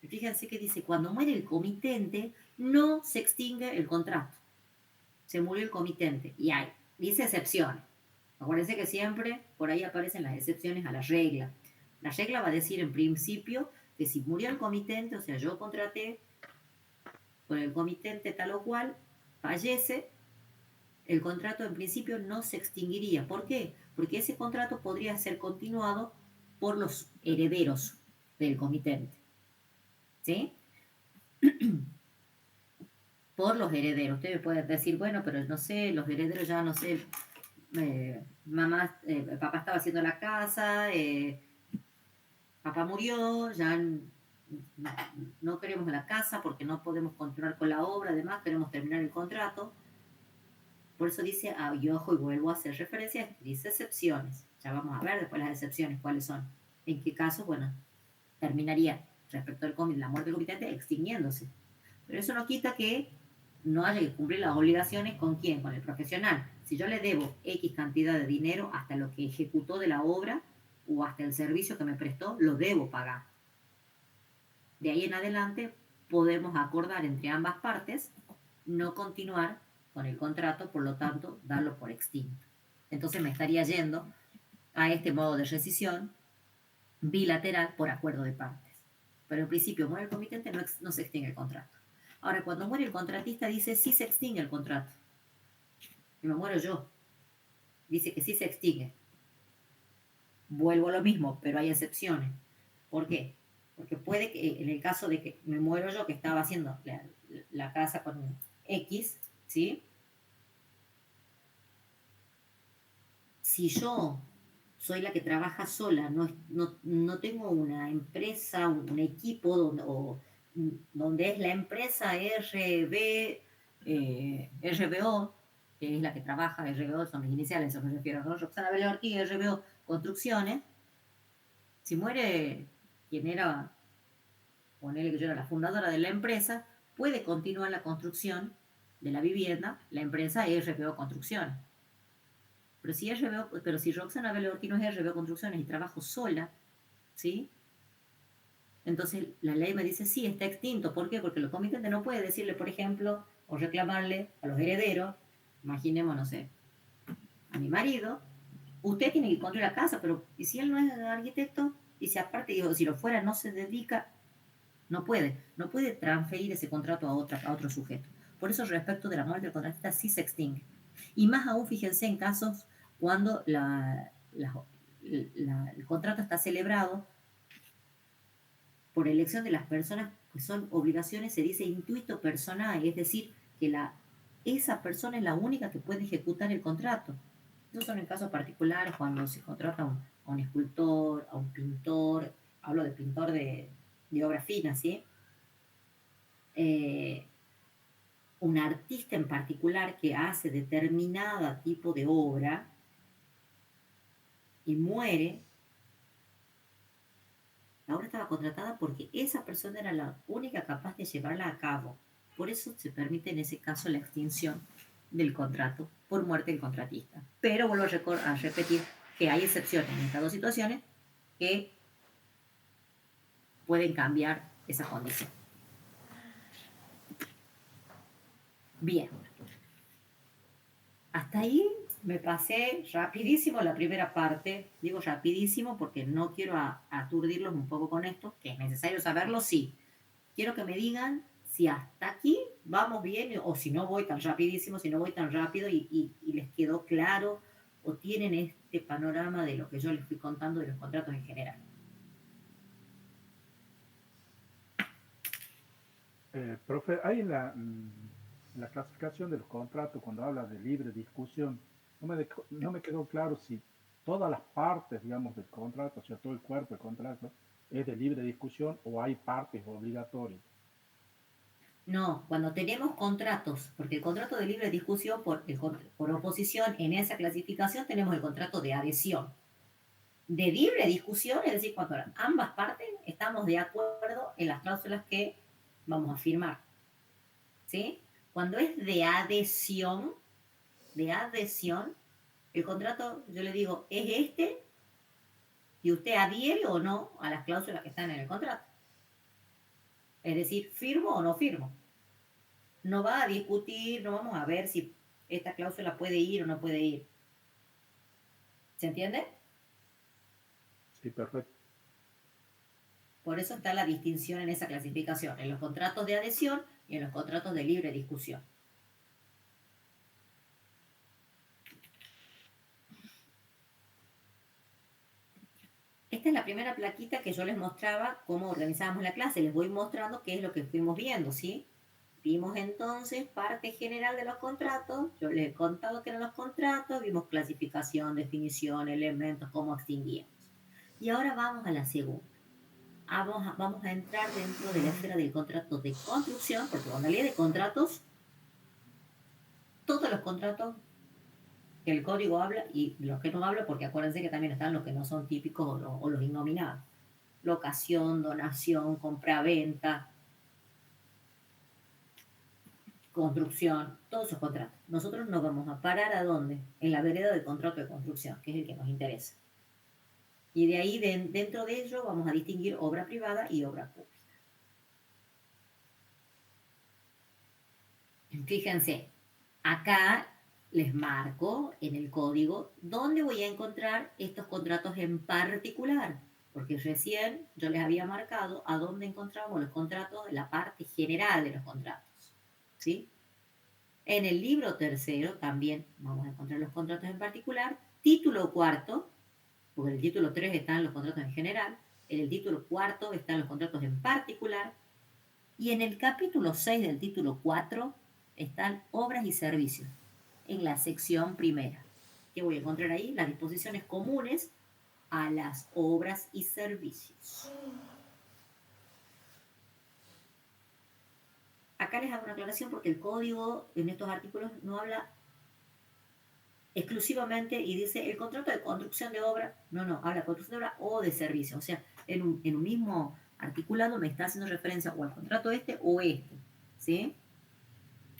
Y fíjense que dice, cuando muere el comitente, no se extingue el contrato. Se murió el comitente. Y dice excepciones. Acuérdense que siempre por ahí aparecen las excepciones a la regla. La regla va a decir en principio que si murió el comitente, o sea, yo contraté con el comitente tal o cual, fallece, el contrato en principio no se extinguiría. ¿Por qué? Porque ese contrato podría ser continuado por los herederos del comitente. ¿Sí? Por los herederos. Ustedes pueden decir, bueno, pero no sé, los herederos ya no sé, papá estaba haciendo la casa, papá murió, ya no queremos la casa porque no podemos continuar con la obra, además queremos terminar el contrato. Por eso dice, y ojo, y vuelvo a hacer referencia, dice excepciones. Ya vamos a ver después las excepciones, cuáles son. En qué caso, bueno, terminaría respecto al la muerte del comitente extinguiéndose. Pero eso no quita que no haya que cumplir las obligaciones con quién, con el profesional. Si yo le debo X cantidad de dinero hasta lo que ejecutó de la obra o hasta el servicio que me prestó, lo debo pagar. De ahí en adelante podemos acordar entre ambas partes no continuar con el contrato, por lo tanto, darlo por extinto. Entonces me estaría yendo a este modo de rescisión bilateral por acuerdo de partes. Pero en principio muere el comitente, no se extingue el contrato. Ahora, cuando muere el contratista, dice sí se extingue el contrato. Y me muero yo. Dice que sí se extingue. Vuelvo a lo mismo, pero hay excepciones. ¿Por qué? Porque puede que en el caso de que me muero yo, que estaba haciendo la casa con X, ¿sí? Si yo soy la que trabaja sola, no tengo una empresa, un equipo donde es la empresa RBO, que es la que trabaja, RBO son las iniciales, a eso me refiero, ¿no? Roxana Vélez Ortiz, RBO Construcciones. Si muere quien era, ponele que yo era la fundadora de la empresa, puede continuar la construcción de la vivienda, la empresa RBO Construcciones. Pero si Roxana Vélez Ortiz no es RBO Construcciones y trabajo sola, ¿sí? Entonces la ley me dice, sí, está extinto. ¿Por qué? Porque el comitente no puede decirle, por ejemplo, o reclamarle a los herederos, imaginemos, no sé, a mi marido, usted tiene que construir la casa, pero ¿y si él no es arquitecto? Y si aparte, digo, si lo fuera, no se dedica, no puede transferir ese contrato a otro sujeto. Por eso, respecto de la muerte del contratista, sí se extingue. Y más aún, fíjense en casos cuando el contrato está celebrado por elección de las personas que son obligaciones, se dice intuito personal, es decir, que esa persona es la única que puede ejecutar el contrato. Esos son en casos particulares cuando se contrata a un escultor, a un pintor, hablo de pintor de obra fina, ¿sí? Un artista en particular que hace determinada tipo de obra y muere, la obra estaba contratada porque esa persona era la única capaz de llevarla a cabo. Por eso se permite en ese caso la extinción del contrato por muerte del contratista. Pero vuelvo a repetir que hay excepciones en estas dos situaciones que pueden cambiar esa condición. Bien. Hasta ahí me pasé rapidísimo la primera parte. Digo rapidísimo porque no quiero aturdirlos un poco con esto, que es necesario saberlo, sí. Quiero que me digan si hasta aquí vamos bien o si no voy tan rapidísimo, si no voy tan rápido y les quedó claro o tienen este panorama de lo que yo les fui contando de los contratos en general. Profe, hay en la clasificación de los contratos, cuando habla de libre discusión, no me quedó claro si todas las partes, digamos, del contrato, o sea, todo el cuerpo del contrato, es de libre discusión o hay partes obligatorias. No, cuando tenemos contratos, porque el contrato de libre discusión por oposición en esa clasificación tenemos el contrato de adhesión. De libre discusión, es decir, cuando ambas partes estamos de acuerdo en las cláusulas que vamos a firmar. ¿Sí? Cuando es de adhesión, el contrato, yo le digo, es este, y usted adhiere o no a las cláusulas que están en el contrato. Es decir, firmo o no firmo. No va a discutir, no vamos a ver si esta cláusula puede ir o no puede ir. ¿Se entiende? Sí, perfecto. Por eso está la distinción en esa clasificación, en los contratos de adhesión y en los contratos de libre discusión. Esta es la primera plaquita que yo les mostraba cómo organizábamos la clase. Les voy mostrando qué es lo que fuimos viendo, ¿sí? Vimos entonces parte general de los contratos. Yo les he contado qué eran los contratos. Vimos clasificación, definición, elementos, cómo extinguíamos. Y ahora vamos a la segunda. Vamos a entrar dentro de la esfera del contrato de construcción, porque cuando leí de contratos, todos los contratos que el código habla y los que no habla, porque acuérdense que también están los que no son típicos o los innominados. Locación, donación, compra-venta, construcción, todos esos contratos. Nosotros nos vamos a parar ¿a dónde? En la vereda del contrato de construcción, que es el que nos interesa. Y de ahí, dentro de ello, vamos a distinguir obra privada y obra pública. Fíjense, acá les marco en el código dónde voy a encontrar estos contratos en particular, porque recién yo les había marcado a dónde encontramos los contratos en la parte general de los contratos, ¿sí? En el libro tercero también vamos a encontrar los contratos en particular, título cuarto, porque en el título 3 están los contratos en general, en el título cuarto están los contratos en particular, y en el capítulo 6 del título 4 están obras y servicios, en la sección primera. ¿Qué voy a encontrar ahí? Las disposiciones comunes a las obras y servicios. Acá les hago una aclaración porque el código en estos artículos no habla exclusivamente y dice el contrato de construcción de obra, no, habla de construcción de obra o de servicio. O sea, en un mismo articulado me está haciendo referencia o al contrato este o este, ¿sí?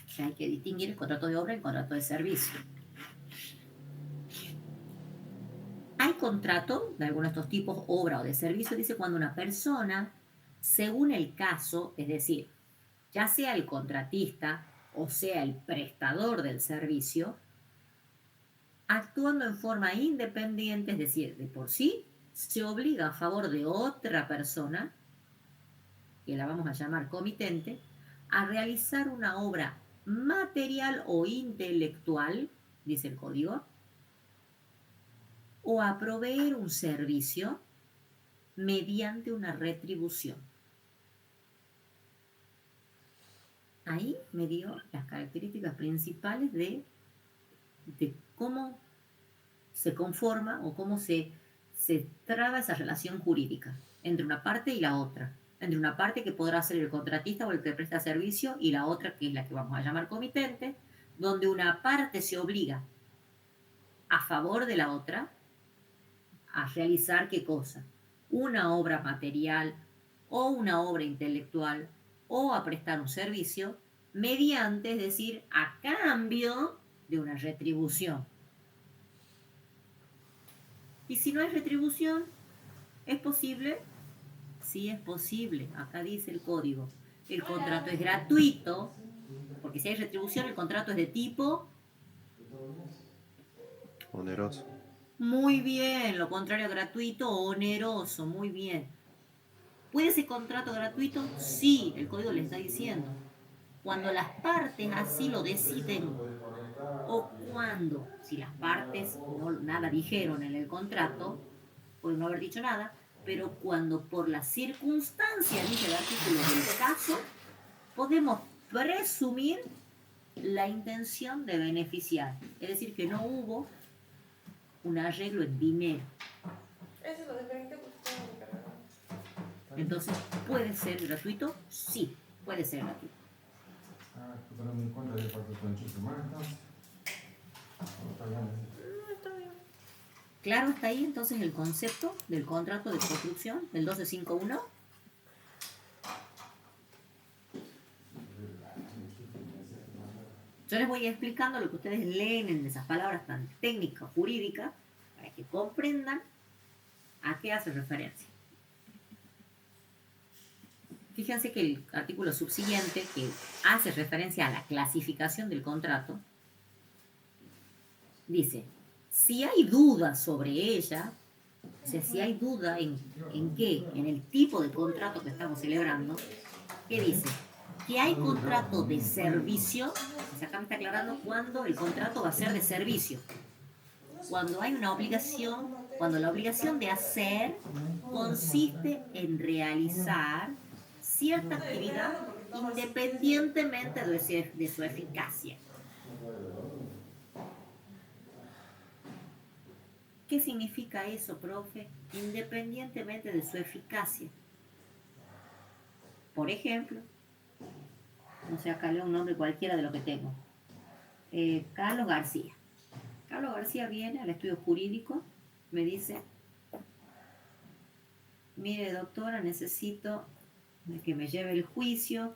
O sea, hay que distinguir el contrato de obra y el contrato de servicio. Hay contrato de algunos de estos tipos, obra o de servicio, dice cuando una persona, según el caso, es decir, ya sea el contratista o sea el prestador del servicio, actuando en forma independiente, es decir, de por sí, se obliga a favor de otra persona, que la vamos a llamar comitente, a realizar una obra material o intelectual, dice el código, o a proveer un servicio mediante una retribución. Ahí me dio las características principales de cómo se conforma o cómo se traba esa relación jurídica entre una parte y la otra. Entre una parte que podrá ser el contratista o el que presta servicio y la otra que es la que vamos a llamar comitente, donde una parte se obliga a favor de la otra a realizar qué cosa, una obra material o una obra intelectual o a prestar un servicio mediante, es decir, a cambio de una retribución. Y si no hay retribución, ¿es posible? Sí es posible, acá dice el código. El contrato es gratuito, porque si hay retribución, el contrato es de tipo... Oneroso. Muy bien, lo contrario a gratuito, oneroso, muy bien. ¿Puede ser contrato gratuito? Sí, el código le está diciendo. Cuando las partes así lo deciden, o cuando, si las partes nada dijeron en el contrato, pueden no haber dicho nada, pero cuando por las circunstancias, dice el artículo del caso, podemos presumir la intención de beneficiar. Es decir, que no hubo un arreglo en dinero. Eso es lo diferente porque está en el canal. Entonces, ¿puede ser gratuito? Sí, puede ser gratuito. Tomando en cuenta de parte con chicos más, Está bien. Claro, está ahí entonces el concepto del contrato de construcción, del 1251. Yo les voy explicando lo que ustedes leen en esas palabras tan técnicas, jurídicas, para que comprendan a qué hace referencia. Fíjense que el artículo subsiguiente, que hace referencia a la clasificación del contrato, dice, si hay duda sobre ella, o sea, si hay duda en qué, en el tipo de contrato que estamos celebrando, ¿qué dice? Que hay contrato de servicio, o sea, acá me está aclarando cuándo el contrato va a ser de servicio. Cuando hay una obligación, cuando la obligación de hacer consiste en realizar cierta actividad independientemente de su eficacia. ¿Qué significa eso, profe? Independientemente de su eficacia. Por ejemplo, no sé, acá leo un nombre cualquiera de lo que tengo. Carlos García. Carlos García viene al estudio jurídico, me dice, mire doctora, necesito que me lleve el juicio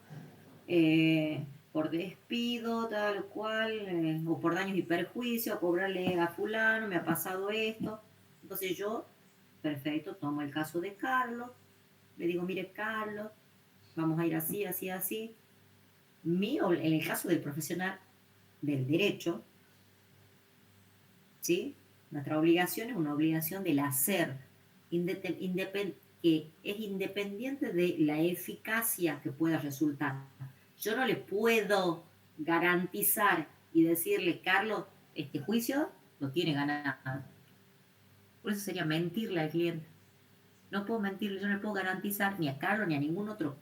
por despido, tal cual, o por daños y perjuicios, a cobrarle a fulano, me ha pasado esto. Entonces yo, perfecto, tomo el caso de Carlos, le digo, mire Carlos, vamos a ir así, así, así. En el caso del profesional del derecho, ¿sí? Nuestra obligación es una obligación del hacer, que es independiente de la eficacia que pueda resultar. Yo no le puedo garantizar y decirle, Carlos, este juicio lo tiene ganado. Por eso sería mentirle al cliente. No puedo mentirle, yo no le puedo garantizar ni a Carlos ni a ningún otro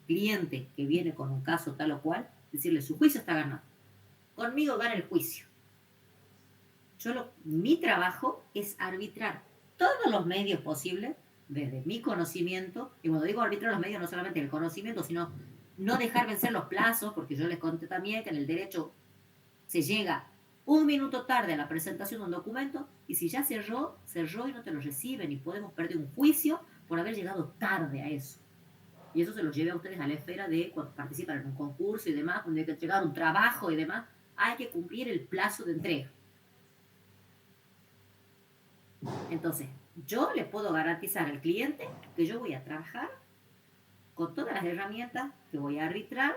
cliente que viene con un caso tal o cual, decirle, su juicio está ganado. Conmigo gana el juicio. Mi trabajo es arbitrar todos los medios posibles, desde mi conocimiento, y cuando digo arbitrar los medios, no solamente el conocimiento, sino no dejar vencer los plazos, porque yo les conté también que en el derecho se llega un minuto tarde a la presentación de un documento, y si ya cerró y no te lo reciben, y podemos perder un juicio por haber llegado tarde a eso. Y eso se los lleve a ustedes a la esfera de cuando participan en un concurso y demás, cuando hay que entregar un trabajo y demás, hay que cumplir el plazo de entrega. Entonces, yo le puedo garantizar al cliente que yo voy a trabajar con todas las herramientas que voy a arbitrar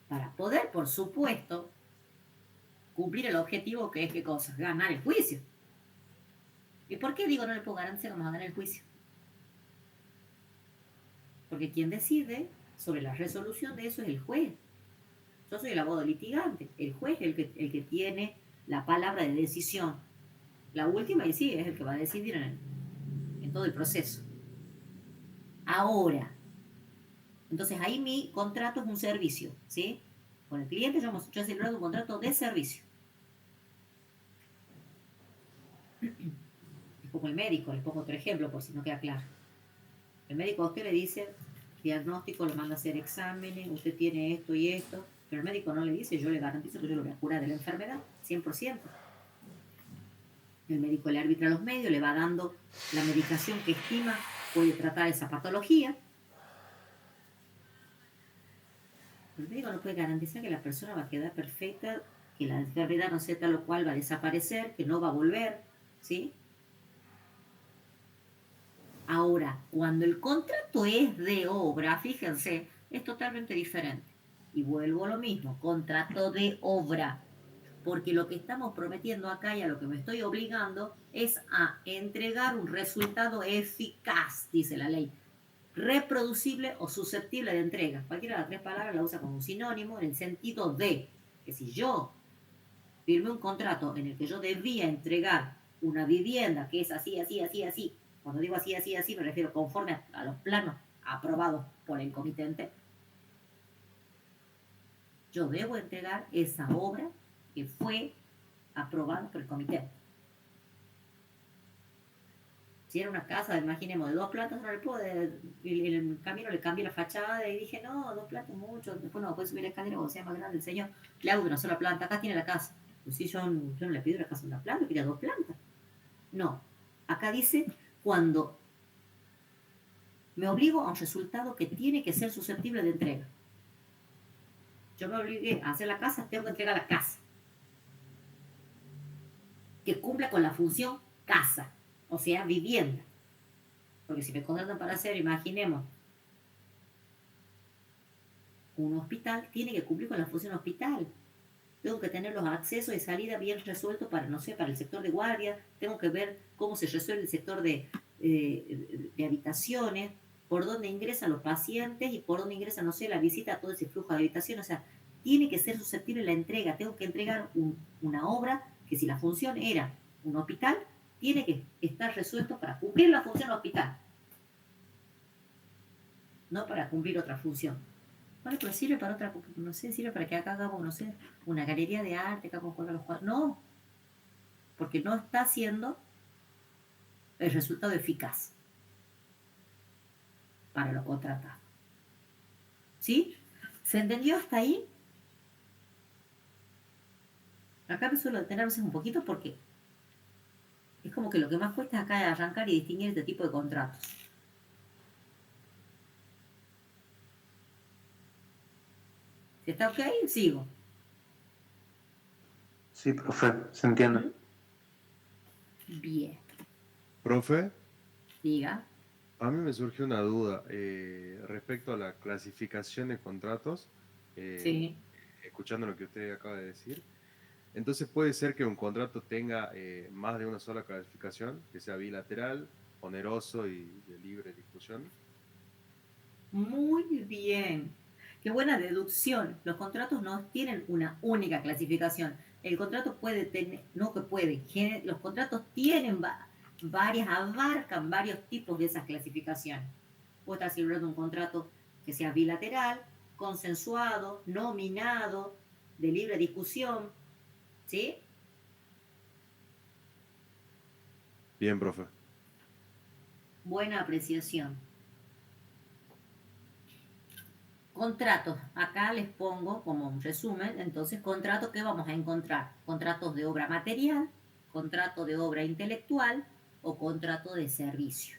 para poder, por supuesto, cumplir el objetivo que es, ¿qué cosa? Ganar el juicio. ¿Y por qué digo no le puedo garantizar que vamos a ganar el juicio? Porque quien decide sobre la resolución de eso es el juez. Yo soy el abogado litigante. El juez es el que tiene la palabra de decisión. La última, y sí, es el que va a decidir en todo el proceso. Ahora, entonces ahí mi contrato es un servicio, ¿sí? Con el cliente yo he celebrado un contrato de servicio. Es como el médico, les pongo otro ejemplo por si no queda claro. El médico a usted le dice, diagnóstico, lo manda a hacer exámenes, usted tiene esto y esto, pero el médico no le dice, yo le garantizo que yo lo voy a curar de la enfermedad, 100%. El médico le arbitra los medios, le va dando la medicación que estima puede tratar esa patología. El médico no puede garantizar que la persona va a quedar perfecta, que la enfermedad no sé tal o cual va a desaparecer, que no va a volver, ¿sí? Ahora, cuando el contrato es de obra, fíjense, es totalmente diferente. Y vuelvo a lo mismo, contrato de obra. Porque lo que estamos prometiendo acá y a lo que me estoy obligando es a entregar un resultado eficaz, dice la ley, reproducible o susceptible de entrega. Cualquiera de las tres palabras la usa como un sinónimo en el sentido de que si yo firmé un contrato en el que yo debía entregar una vivienda que es así, así, así, así, cuando digo así, así, así, me refiero conforme a los planos aprobados por el comitente, yo debo entregar esa obra que fue aprobada por el comité. Si era una casa, imaginemos, de 2 plantas, no le puedo, en el camino le cambié la fachada y dije, no, 2 plantas mucho, después no puede subir la escalera cuando sea más grande el señor, le hago de una sola planta, acá tiene la casa. Pues si yo no le pido una casa de una planta, quería 2 plantas. No, acá dice cuando me obligo a un resultado que tiene que ser susceptible de entrega. Yo me obligué a hacer la casa, tengo que entregar la casa. Que cumpla con la función casa, o sea, vivienda. Porque si me contratan para hacer, imaginemos, un hospital, tiene que cumplir con la función hospital. Tengo que tener los accesos y salida bien resueltos para, no sé, para el sector de guardia. Tengo que ver cómo se resuelve el sector de habitaciones, por dónde ingresan los pacientes y por dónde ingresa, no sé, la visita a todo ese flujo de habitaciones. O sea, tiene que ser susceptible la entrega. Tengo que entregar una obra que si la función era un hospital, tiene que estar resuelto para cumplir la función hospital. No para cumplir otra función. Bueno, pero sirve para otra, no sé, sirve para que acá hagamos, no sé, una galería de arte, acá vamos a los cuadros. No, porque no está haciendo el resultado eficaz para lo contratado. ¿Sí? ¿Se entendió hasta ahí? Acá me suelo detener a veces un poquito porque es como que lo que más cuesta acá es arrancar y distinguir este tipo de contratos. Si está ok, sigo. Sí, profe, se entiende. Bien. Profe, Diga. a mí me surgió una duda respecto a la clasificación de contratos, Sí. escuchando lo que usted acaba de decir. Entonces puede ser que un contrato tenga más de una sola clasificación, que sea bilateral, oneroso y de libre discusión. Muy bien. Qué buena deducción. Los contratos no tienen una única clasificación. El contrato puede tener, no que puede, los contratos tienen varias, abarcan varios tipos de esas clasificaciones. Puedo estar celebrando un contrato que sea bilateral, consensuado, nominado, de libre discusión, ¿sí? Bien, profe. Buena apreciación. Contratos, acá les pongo como un resumen, entonces contratos que vamos a encontrar, contratos de obra material, contrato de obra intelectual o contrato de servicio,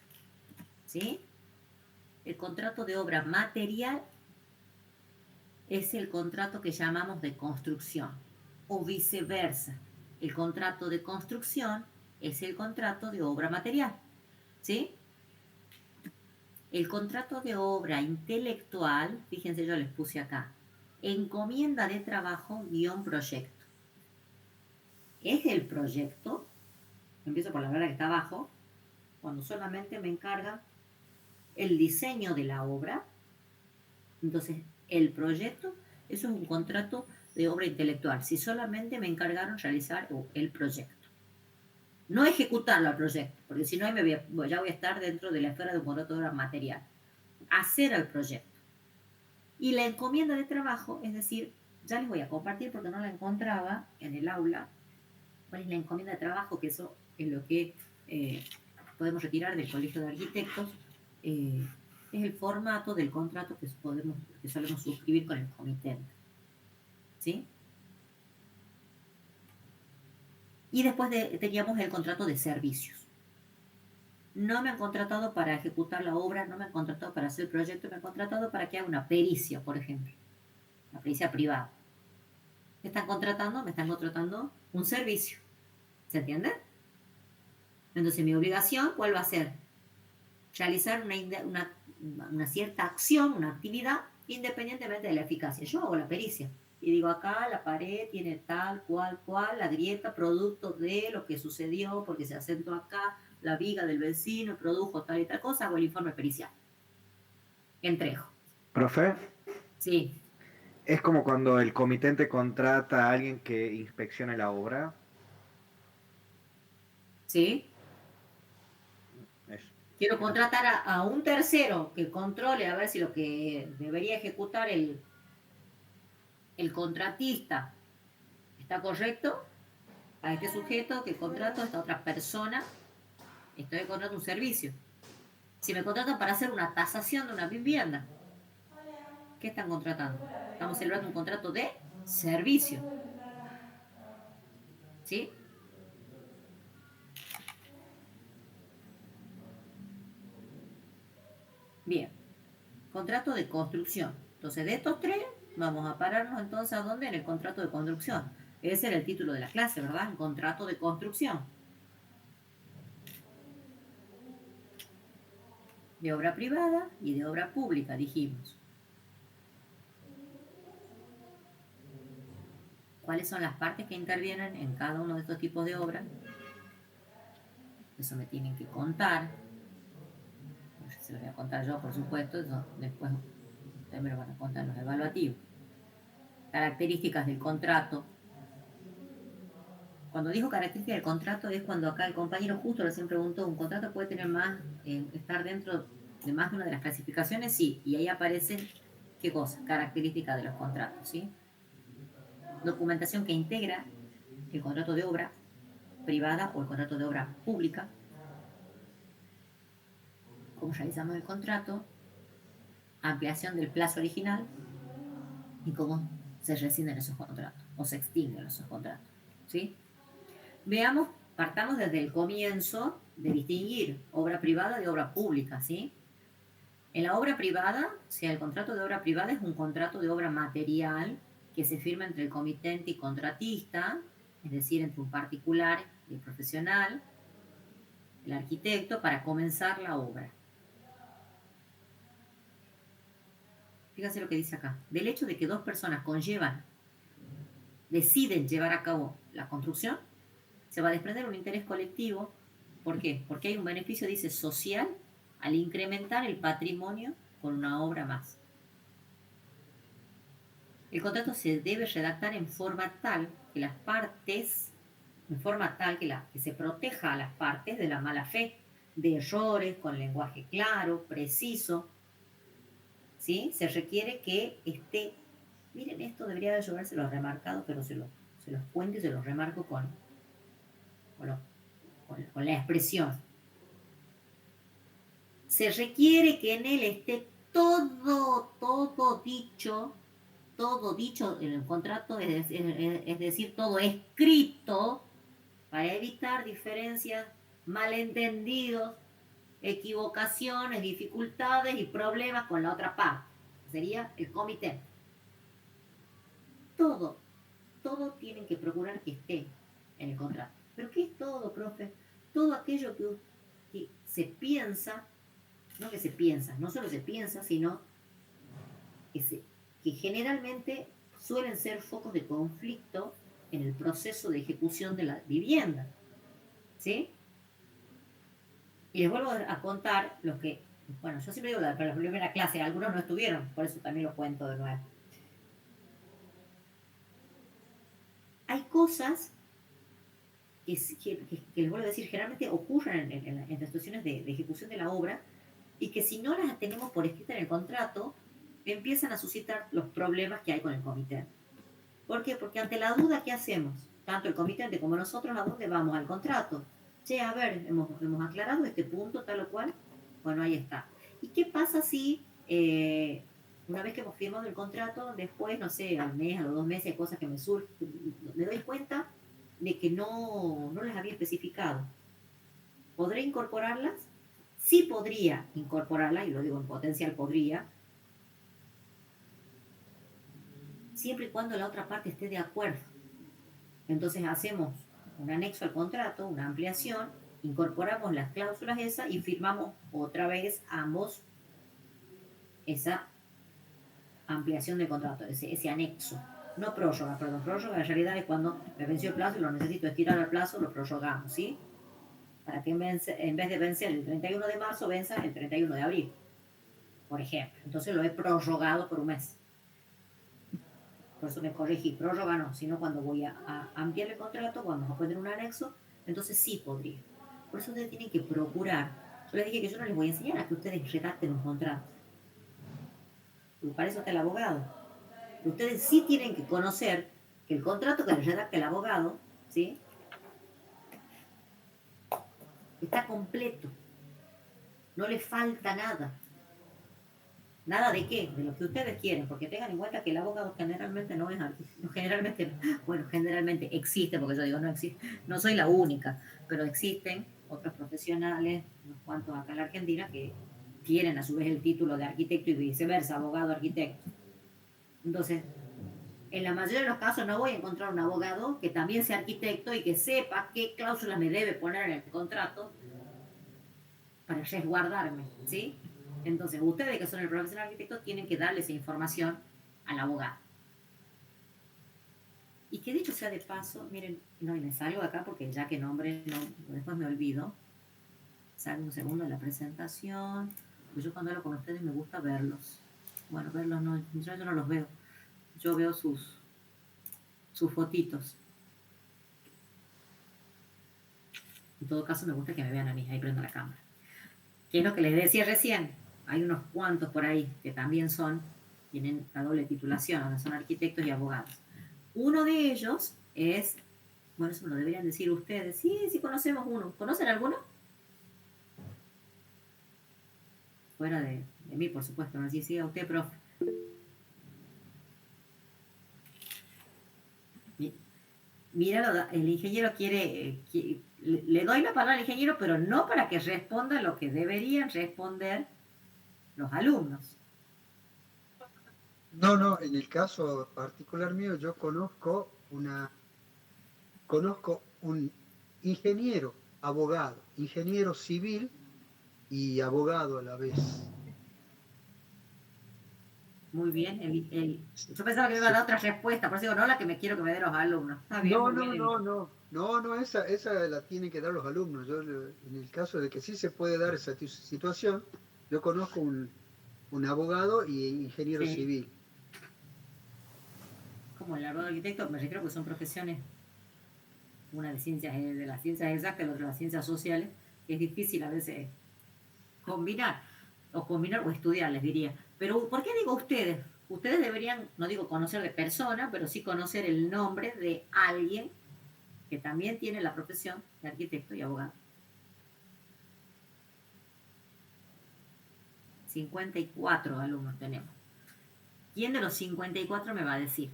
¿sí? El contrato de obra material es el contrato que llamamos de construcción o viceversa. El contrato de construcción es el contrato de obra material, ¿sí? El contrato de obra intelectual, fíjense, yo les puse acá, encomienda de trabajo _ proyecto. Es el proyecto, empiezo por la palabra que está abajo, cuando solamente me encarga el diseño de la obra. Entonces, el proyecto, eso es un contrato de obra intelectual, si solamente me encargaron realizar el proyecto. No ejecutarlo al proyecto, porque si no ya voy a estar dentro de la esfera de un contrato de obra material. Hacer el proyecto. Y la encomienda de trabajo, es decir, ya les voy a compartir porque no la encontraba en el aula, cuál es la encomienda de trabajo, que eso es lo que podemos retirar del Colegio de Arquitectos, es el formato del contrato que solemos suscribir con el comitente. ¿Sí? Y después teníamos el contrato de servicios. No me han contratado para ejecutar la obra, no me han contratado para hacer el proyecto, me han contratado para que haga una pericia, por ejemplo. Una pericia privada. Me están contratando un servicio. ¿Se entiende? Entonces mi obligación, ¿cuál va a ser? Realizar una cierta acción, una actividad, independientemente de la eficacia. Yo hago la pericia y digo, acá la pared tiene tal, cual, la grieta, producto de lo que sucedió, porque se asentó acá, la viga del vecino produjo tal y tal cosa, hago el informe pericial. Entrego. Profe, Sí. es como cuando el comitente contrata a alguien que inspeccione la obra. ¿Sí? Eso. Quiero contratar a un tercero que controle a ver si lo que debería ejecutar el contratista está correcto. A este sujeto que contrato, a esta otra persona, estoy contratando un servicio. Si me contratan para hacer una tasación de una vivienda, ¿qué están contratando? Estamos celebrando un contrato de servicio. ¿Sí? Bien. Contrato de construcción. Entonces, de estos tres, vamos a pararnos entonces a dónde? En el contrato de construcción. Ese era el título de la clase, ¿verdad? Un contrato de construcción. De obra privada y de obra pública, dijimos. ¿Cuáles son las partes que intervienen en cada uno de estos tipos de obra? Eso me tienen que contar. Se lo voy a contar yo, por supuesto. Eso después ustedes me lo van a contar en los evaluativos. Características del contrato. Cuando dijo características del contrato es cuando acá el compañero justo recién preguntó, ¿un contrato puede tener más, estar dentro de más de una de las clasificaciones? Sí, y ahí aparecen, ¿qué cosa? Características de los contratos, ¿sí? Documentación que integra el contrato de obra privada o el contrato de obra pública. ¿Cómo realizamos el contrato? Ampliación del plazo original y cómo se rescinden esos contratos o se extinguen esos contratos, ¿sí? Veamos, partamos desde el comienzo de distinguir obra privada de obra pública, ¿sí? En la obra privada, o sea, el contrato de obra privada es un contrato de obra material que se firma entre el comitente y contratista, es decir, entre un particular y el profesional, el arquitecto, para comenzar la obra. Fíjense lo que dice acá. Del hecho de que dos personas deciden llevar a cabo la construcción, se va a desprender un interés colectivo. ¿Por qué? Porque hay un beneficio, dice, social al incrementar el patrimonio con una obra más. El contrato se debe redactar en forma tal que las partes, que se proteja a las partes de la mala fe, de errores, con lenguaje claro, preciso. ¿Sí? Se requiere que esté, miren, esto debería de llevárselo remarcado, pero se los cuento y se los remarco con la expresión. Se requiere que en él esté todo dicho en el contrato, es decir, todo escrito, para evitar diferencias, malentendidos, equivocaciones, dificultades y problemas con la otra parte. Sería el comité. Todo tienen que procurar que esté en el contrato. ¿Pero qué es todo, profe? Todo aquello que se piensa, no solo se piensa, sino que generalmente suelen ser focos de conflicto en el proceso de ejecución de la vivienda. ¿Sí? Y les vuelvo a contar los que, bueno, yo siempre digo para la primera clase, algunos no estuvieron, por eso también lo cuento de nuevo. Hay cosas que les vuelvo a decir, generalmente ocurren en las situaciones de ejecución de la obra y que si no las tenemos por escrita en el contrato, empiezan a suscitar los problemas que hay con el comité. ¿Por qué? Porque ante la duda, ¿qué hacemos? Tanto el comitente como nosotros, ¿a dónde vamos? Al contrato. Che, a ver, hemos aclarado este punto, tal o cual. Bueno, ahí está. ¿Y qué pasa si una vez que hemos firmado el contrato, después, no sé, al mes, a los 2 meses, hay cosas que me surgen, me doy cuenta de que no las había especificado. ¿Podré incorporarlas? Sí podría incorporarlas, y lo digo en potencial podría, siempre y cuando la otra parte esté de acuerdo. Entonces hacemos un anexo al contrato, una ampliación, incorporamos las cláusulas esas y firmamos otra vez ambos esa ampliación de contrato, ese anexo. No prórroga, perdón, prórroga en realidad es cuando me venció el plazo y lo necesito estirar al plazo, lo prorrogamos, ¿sí? Para que en vez de vencer el 31 de marzo, venza el 31 de abril, por ejemplo. Entonces lo he prorrogado por un mes. Por eso me corregí, prórroga no, sino cuando voy a ampliar el contrato, cuando vamos a poner un anexo, entonces sí podría. Por eso ustedes tienen que procurar. Yo les dije que yo no les voy a enseñar a que ustedes redacten un contrato. Y para eso está el abogado. Ustedes sí tienen que conocer que el contrato que les redacta el abogado, ¿sí?, está completo. No le falta nada. ¿Nada de qué? De lo que ustedes quieren, porque tengan en cuenta que el abogado generalmente no es artista. Generalmente existe, porque yo digo no existe, no soy la única, pero existen otros profesionales, unos cuantos acá en la Argentina, que tienen a su vez el título de arquitecto y viceversa, abogado, arquitecto. Entonces, en la mayoría de los casos no voy a encontrar un abogado que también sea arquitecto y que sepa qué cláusulas me debe poner en el contrato para resguardarme, ¿sí? Entonces, ustedes que son el profesional arquitecto tienen que darle esa información al abogado. Y que dicho sea de paso, miren, no, y me salgo acá porque ya que nombre, no, después me olvido. Salgo un segundo de la presentación. Pues yo cuando hablo con ustedes me gusta verlos. Bueno, verlos no, yo no los veo. Yo veo sus fotitos. En todo caso, me gusta que me vean a mí. Ahí prendo la cámara. ¿Qué es lo que les decía recién? Hay unos cuantos por ahí que también tienen la doble titulación, donde son arquitectos y abogados. Uno de ellos es, bueno, eso me lo deberían decir ustedes. Sí, conocemos uno. ¿Conocen alguno? Fuera de mí, por supuesto. No sé si a usted, profe. Mira, el ingeniero quiere, le doy la palabra al ingeniero, pero no para que responda lo que deberían responder los alumnos. No, en el caso particular mío yo conozco un ingeniero, abogado, ingeniero civil y abogado a la vez. Muy bien, yo pensaba que me iba a dar otra respuesta, por eso digo, no la que me quiero que me den los alumnos. Está bien, No, esa la tienen que dar los alumnos. Yo, en el caso de que sí se puede dar esa situación, yo conozco un abogado y ingeniero civil. Como el abogado arquitecto, me refiero que son profesiones, una de las ciencias exactas, la otra de las ciencias sociales, que es difícil a veces combinar o estudiar, les diría. Pero, ¿por qué digo ustedes? Ustedes deberían, no digo conocer de persona, pero sí conocer el nombre de alguien que también tiene la profesión de arquitecto y abogado. 54 alumnos tenemos. ¿Quién de los 54 me va a decir?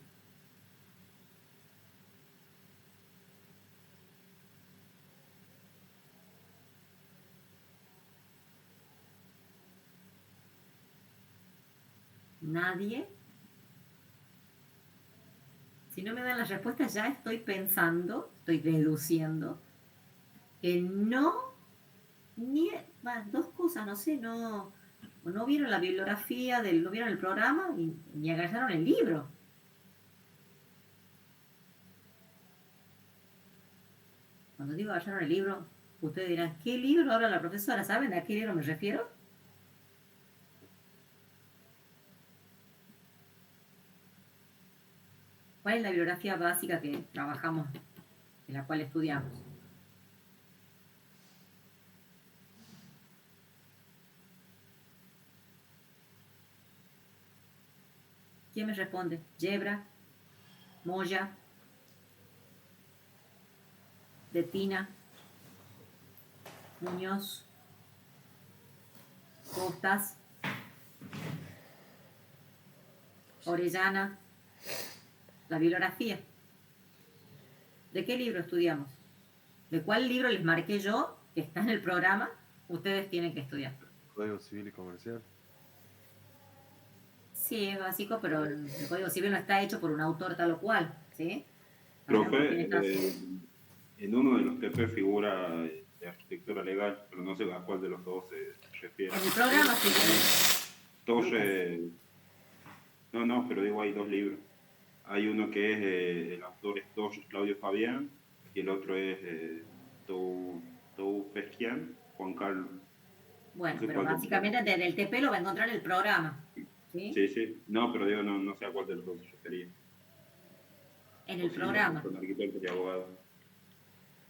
¿Nadie? Si no me dan las respuestas, ya estoy deduciendo que no, dos cosas, no sé, no vieron la bibliografía, no vieron el programa ni agarraron el libro. Cuando digo agarraron el libro, ustedes dirán, ¿qué libro habla la profesora? ¿Saben a qué libro me refiero? ¿Cuál es la bibliografía básica que trabajamos, en la cual estudiamos? ¿Quién me responde? Yebra, Moya, Detina, Muñoz, Costas, Orellana. La bibliografía. ¿De qué libro estudiamos? ¿De cuál libro les marqué yo, que está en el programa? Ustedes tienen que estudiar. Código Civil y Comercial. Sí, es básico, pero el Código Civil no está hecho por un autor tal o cual, ¿sí? Profe, en uno de los TP figura de arquitectura legal, pero no sé a cuál de los dos se refiere. En el programa sí. No, pero digo, hay dos libros. Hay uno que es, el autor es Claudio Fabián, y el otro es Tou Pesquian, Juan Carlos. Bueno, No sé pero cuál de los básicamente desde el TP lo va a encontrar en el programa, ¿sí? Sí. No, pero digo, no sé a cuál de los dos se refería. En el programa. Con arquitectos y abogados.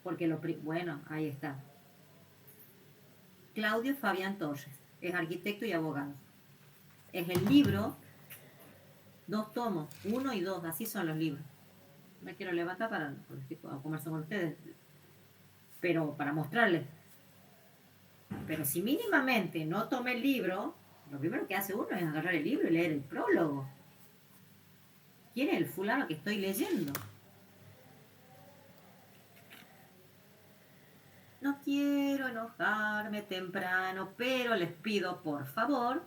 Porque bueno, ahí está. Claudio Fabián Torres, es arquitecto y abogado. Es el libro, 2 tomos, 1 y 2, así son los libros. Me quiero levantar para conversar con ustedes, pero para mostrarles. Pero si mínimamente no tomé el libro, lo primero que hace uno es agarrar el libro y leer el prólogo. ¿Quién es el fulano que estoy leyendo? No quiero enojarme temprano, pero les pido por favor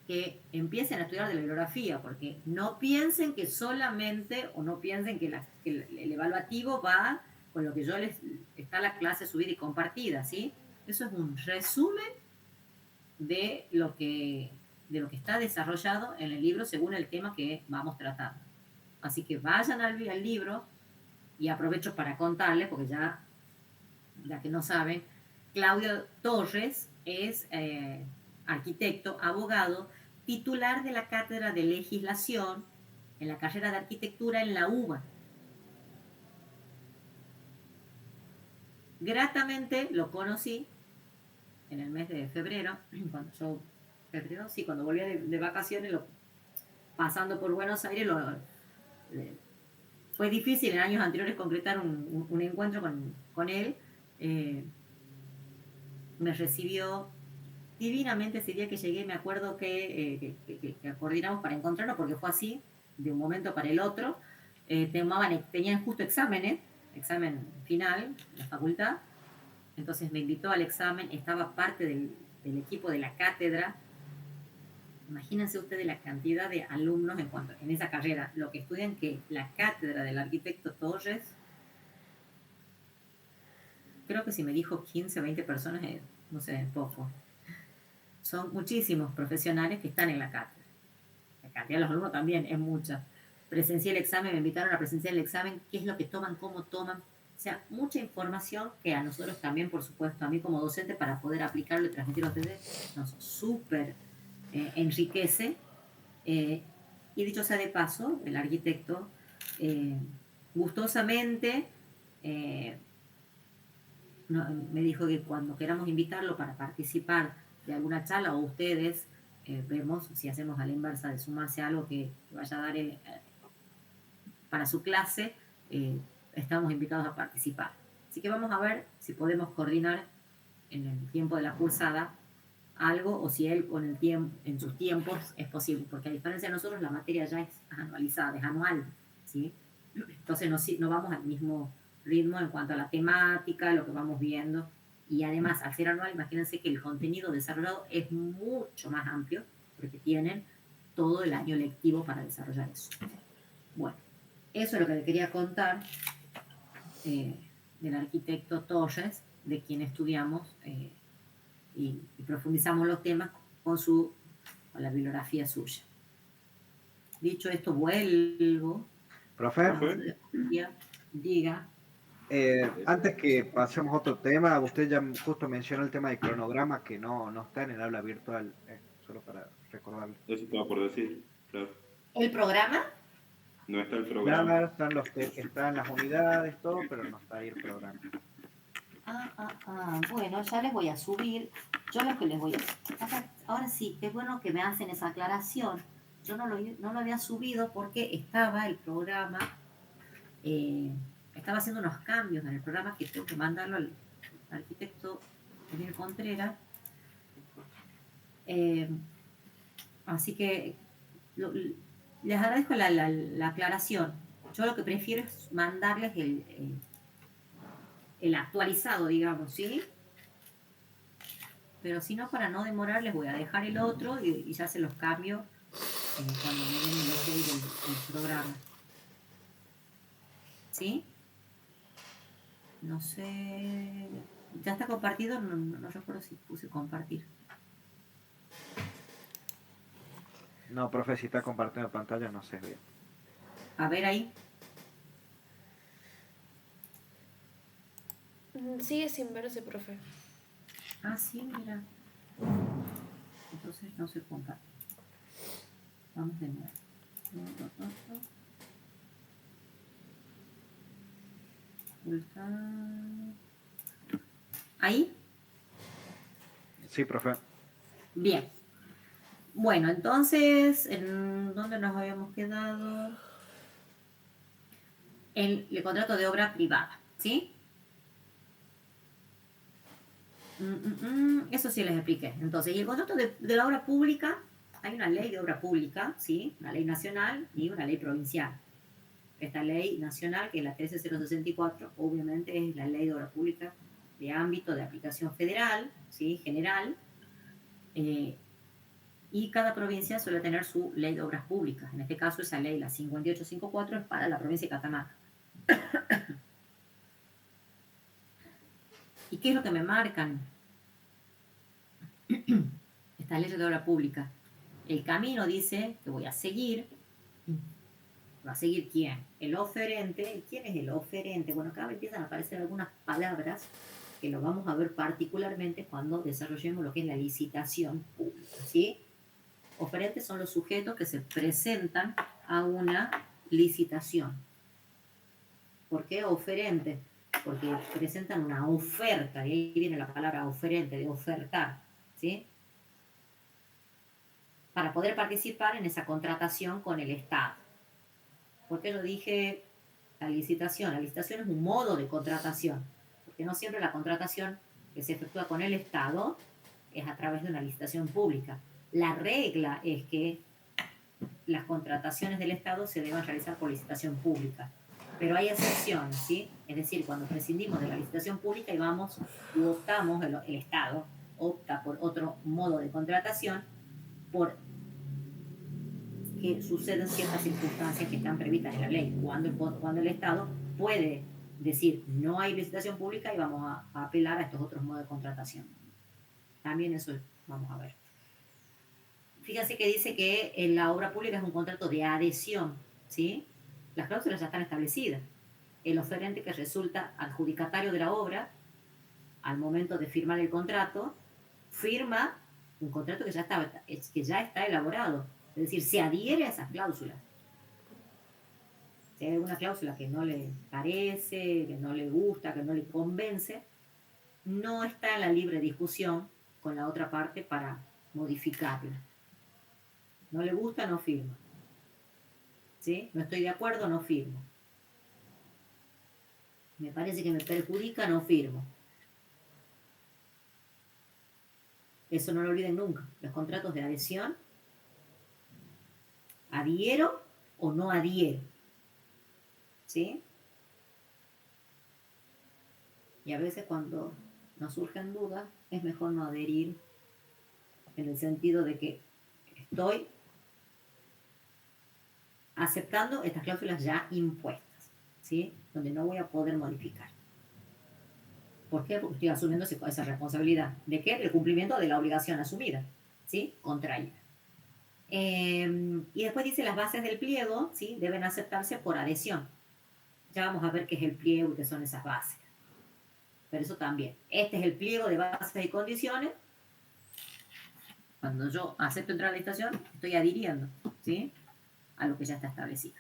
que empiecen a estudiar de la bibliografía, porque no piensen que solamente, o no piensen que el evaluativo va con lo que yo está la clase subida y compartida, ¿sí? Eso es un resumen de lo que está desarrollado en el libro según el tema que vamos tratando. Así que vayan al libro, y aprovecho para contarles, porque ya que no saben, Claudio Torres es arquitecto, abogado, titular de la Cátedra de Legislación en la carrera de Arquitectura en la UBA. Gratamente lo conocí en el mes de febrero, cuando volví de vacaciones, pasando por Buenos Aires, fue difícil en años anteriores concretar un encuentro con él. Me recibió divinamente ese día que llegué. Me acuerdo que coordinamos para encontrarnos, porque fue así, de un momento para el otro. Tenían justo examen final en la facultad, entonces me invitó al examen, estaba parte del equipo de la cátedra. Imagínense ustedes la cantidad de alumnos en esa carrera, lo que estudian, que la cátedra del arquitecto Torres, creo que si me dijo 15 o 20 personas, no sé, poco. Son muchísimos profesionales que están en la cátedra. La cantidad de los alumnos también es mucha. Presencié el examen, me invitaron a presenciar el examen, qué es lo que toman, cómo toman. O sea, mucha información que a nosotros también, por supuesto, a mí como docente, para poder aplicarlo y transmitirlo a ustedes, nos súper enriquece. Y dicho sea de paso, el arquitecto gustosamente me dijo que cuando queramos invitarlo para participar de alguna charla, o ustedes vemos si hacemos a la inversa de sumarse a algo que vaya a dar para su clase, estamos invitados a participar. Así que vamos a ver si podemos coordinar en el tiempo de la cursada algo, o si él en sus tiempos es posible, porque a diferencia de nosotros la materia ya es anualizada, es anual, ¿sí? Entonces no vamos al mismo ritmo en cuanto a la temática, lo que vamos viendo, y además al ser anual, imagínense que el contenido desarrollado es mucho más amplio, porque tienen todo el año lectivo para desarrollar eso. Bueno, eso es lo que le quería contar del arquitecto Torres, de quien estudiamos y profundizamos los temas con la bibliografía suya. Dicho esto, vuelvo. Profe, Diga. antes que pasemos a otro tema, usted ya justo mencionó el tema de cronograma, que no está en el aula virtual, solo para recordarlo. Eso estaba por decir, claro. ¿El programa? No está el programa. Nada, están las unidades, todo, pero no está ahí el programa. Bueno, ya les voy a subir. Yo lo que les voy a... Ahora sí, qué bueno que me hacen esa aclaración. Yo no lo había subido porque estaba el programa... estaba haciendo unos cambios en el programa que tengo que mandarlo al arquitecto Daniel Contreras. Así que les agradezco la aclaración. Yo lo que prefiero es mandarles el actualizado, digamos, ¿sí? Pero si no, para no demorar, les voy a dejar el otro y ya se los cambio cuando me den el ok del programa. ¿Sí? No sé. ¿Ya está compartido? No recuerdo si puse compartir. No, profe, si está compartiendo pantalla no sé bien. A ver ahí. Sigue sin verse, profe. Ah, sí, mira. Entonces no se comparte. Vamos de nuevo. No. ¿Ahí? Sí, profe. Bien. Bueno, entonces, ¿en dónde nos habíamos quedado? En el contrato de obra privada, ¿sí? Eso sí les expliqué. Entonces, y el contrato de la obra pública, hay una ley de obra pública, ¿sí? Una ley nacional y una ley provincial. Esta ley nacional, que es la 13064, obviamente es la ley de obra pública de ámbito de aplicación federal, ¿sí? General. Y cada provincia suele tener su ley de obras públicas. En este caso, esa ley, la 5854, es para la provincia de Catamarca. ¿Y qué es lo que me marcan estas leyes de obra pública? El camino dice que voy a seguir. ¿Va a seguir quién? El oferente. ¿Quién es el oferente? Bueno, acá empiezan a aparecer algunas palabras que lo vamos a ver particularmente cuando desarrollemos lo que es la licitación pública, ¿sí? Oferentes son los sujetos que se presentan a una licitación. ¿Por qué oferente? Porque presentan una oferta, y ahí viene la palabra oferente, de ofertar, ¿sí? Para poder participar en esa contratación con el Estado. ¿Por qué lo dije la licitación? La licitación es un modo de contratación, porque no siempre la contratación que se efectúa con el Estado es a través de una licitación pública. La regla es que las contrataciones del Estado se deben realizar por licitación pública. Pero hay excepciones, ¿sí? Es decir, cuando prescindimos de la licitación pública y vamos u optamos, el Estado opta por otro modo de contratación, por que suceden ciertas circunstancias que están previstas en la ley. Cuando el Estado puede decir no hay licitación pública y vamos a apelar a estos otros modos de contratación. También eso vamos a ver. Fíjense que dice que en la obra pública es un contrato de adhesión, ¿sí? Las cláusulas ya están establecidas. El oferente que resulta adjudicatario de la obra, al momento de firmar el contrato, firma un contrato que ya está elaborado. Es decir, se adhiere a esas cláusulas. Si hay alguna cláusula que no le parece, que no le gusta, que no le convence, no está en la libre discusión con la otra parte para modificarla. No le gusta, no firma. ¿Sí? No estoy de acuerdo, no firmo. Me parece que me perjudica, no firmo. Eso no lo olviden nunca. Los contratos de adhesión, adhiero o no adhiero. ¿Sí? Y a veces cuando nos surgen dudas, es mejor no adherir en el sentido de que estoy aceptando estas cláusulas ya impuestas, ¿sí? Donde no voy a poder modificar. ¿Por qué? Porque estoy asumiendo esa responsabilidad. ¿De qué? Del cumplimiento de la obligación asumida, ¿sí? Contraída. Y después dice las bases del pliego, ¿sí? Deben aceptarse por adhesión. Ya vamos a ver qué es el pliego y qué son esas bases. Pero eso también. Este es el pliego de bases y condiciones. Cuando yo acepto entrar a la licitación, estoy adhiriendo, ¿sí? A lo que ya está establecido.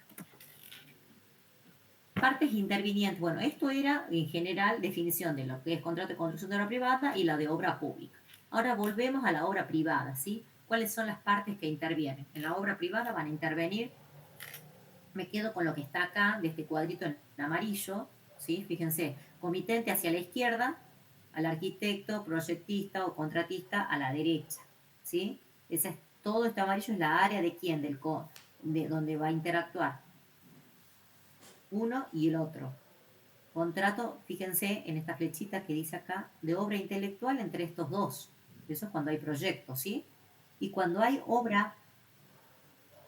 Partes intervinientes. Bueno, esto era en general definición de lo que es contrato de construcción de obra privada y la de obra pública. Ahora volvemos a la obra privada, ¿sí? ¿Cuáles son las partes que intervienen? En la obra privada van a intervenir, me quedo con lo que está acá, de este cuadrito en amarillo, ¿sí? Fíjense, comitente hacia la izquierda, al arquitecto, proyectista o contratista a la derecha, ¿sí? Todo este amarillo es la área de quién, de donde va a interactuar uno y el otro. contrato, fíjense en esta flechita que dice acá, de obra intelectual entre estos dos. Eso es cuando hay proyectos, ¿sí? Y cuando hay obra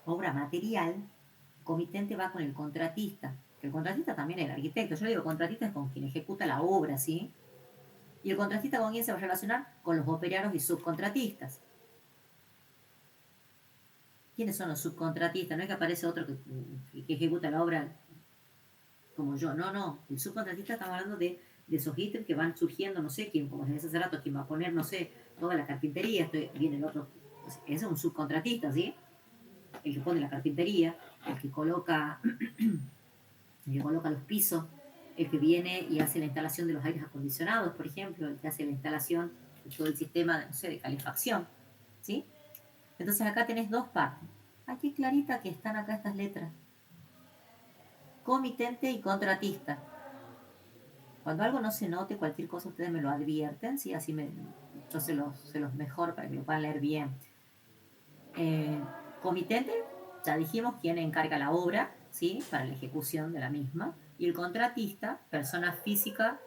material, comitente va con el contratista, que el contratista también es el arquitecto. Yo digo contratista es con quien ejecuta la obra, ¿sí? Y el contratista con quién se va a relacionar, con los operarios y subcontratistas. ¿Quiénes son los subcontratistas? No es que aparece otro que ejecuta la obra como yo. No. El subcontratista, estamos hablando de esos ítems que van surgiendo, no sé quién, como les decía hace rato, quién va a poner, no sé, toda la carpintería. Viene el otro. Ese es un subcontratista, ¿sí? El que pone la carpintería, el que coloca los pisos, el que viene y hace la instalación de los aires acondicionados, por ejemplo, el que hace la instalación de todo el sistema, no sé, de calefacción, ¿sí? Entonces acá tenés dos partes. Aquí clarita que están acá estas letras. Comitente y contratista. Cuando algo no se note, cualquier cosa ustedes me lo advierten, ¿sí? Así yo se los mejor para que lo puedan leer bien. Comitente, ya dijimos quién encarga la obra, ¿sí? Para la ejecución de la misma. Y el contratista, persona física,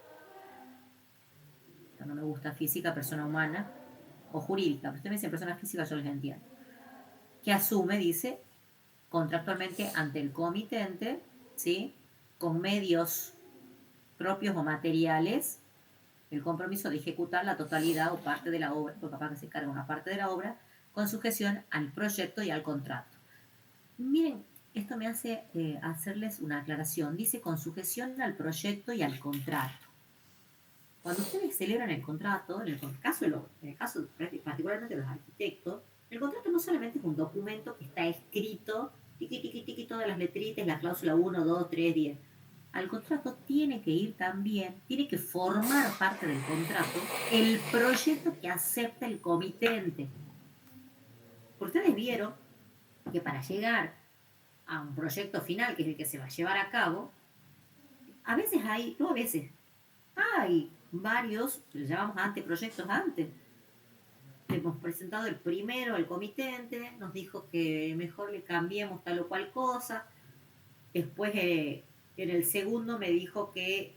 no me gusta física, persona humana, o jurídica, pero ustedes me dicen persona física, yo les entiendo. Que asume, dice, contractualmente ante el comitente, ¿sí? Con medios propios o materiales, el compromiso de ejecutar la totalidad o parte de la obra, porque capaz que se carga una parte de la obra, con sujeción al proyecto y al contrato. Miren, esto me hace hacerles una aclaración. Dice con sujeción al proyecto y al contrato. Cuando ustedes celebran el contrato, en el caso particularmente de los arquitectos, el contrato no solamente es un documento que está escrito, tiqui, todas las letritas, la cláusula 1, 2, 3, 10. Al contrato tiene que ir también, tiene que formar parte del contrato el proyecto que acepta el comitente. Porque ustedes vieron que para llegar a un proyecto final, que es el que se va a llevar a cabo, hay varios, le llamamos anteproyectos antes. Hemos presentado el primero al comitente, nos dijo que mejor le cambiemos tal o cual cosa. Después, en el segundo me dijo que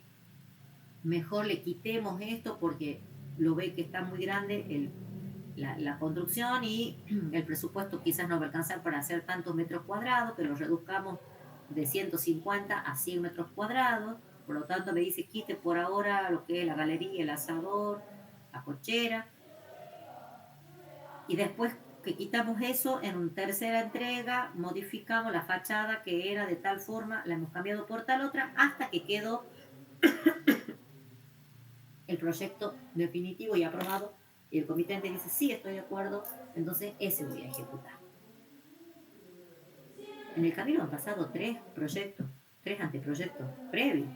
mejor le quitemos esto porque lo ve que está muy grande la construcción y el presupuesto quizás no va a alcanzar para hacer tantos metros cuadrados, que lo reduzcamos de 150 a 100 metros cuadrados. Por lo tanto, me dice, quite por ahora lo que es la galería, el asador, la cochera. Y después que quitamos eso, en una tercera entrega, modificamos la fachada que era de tal forma, la hemos cambiado por tal otra, hasta que quedó el proyecto definitivo y aprobado. Y el comitente dice, sí, estoy de acuerdo, entonces ese voy a ejecutar. En el camino han pasado 3 anteproyectos previos.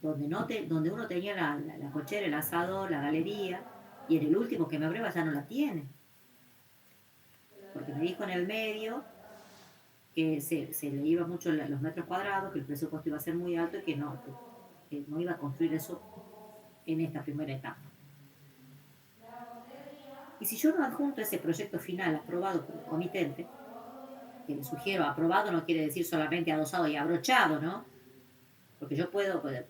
Donde uno tenía la cochera, el asador, la galería, y en el último que me aprueba ya no la tiene. Porque me dijo en el medio que se le iba mucho los metros cuadrados, que el presupuesto iba a ser muy alto y que no iba a construir eso en esta primera etapa. Y si yo no adjunto ese proyecto final aprobado por el comitente, que le sugiero, aprobado no quiere decir solamente adosado y abrochado, ¿no? Porque yo puedo, porque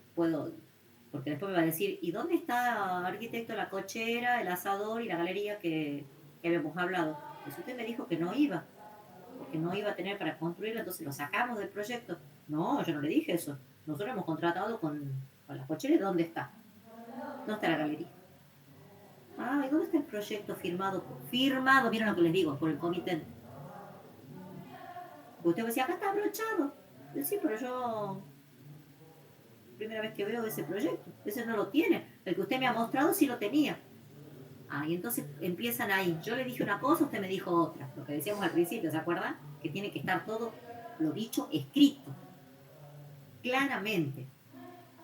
después me va a decir, ¿y dónde está, arquitecto, la cochera, el asador y la galería que habíamos hablado? Pues usted me dijo que no iba, porque no iba a tener para construirlo, entonces lo sacamos del proyecto. No, yo no le dije eso. Nosotros hemos contratado con la cochera, ¿y dónde está? ¿Dónde está la galería? ¿Y dónde está el proyecto firmado? Firmado, miren lo que les digo, por el comitente. Usted me decía, acá está abrochado. Sí, pero yo primera vez que veo ese proyecto, ese no lo tiene. El que usted me ha mostrado sí lo tenía. Y entonces empiezan ahí. Yo le dije una cosa, usted me dijo otra. Lo que decíamos al principio, ¿se acuerdan? Que tiene que estar todo lo dicho escrito, claramente.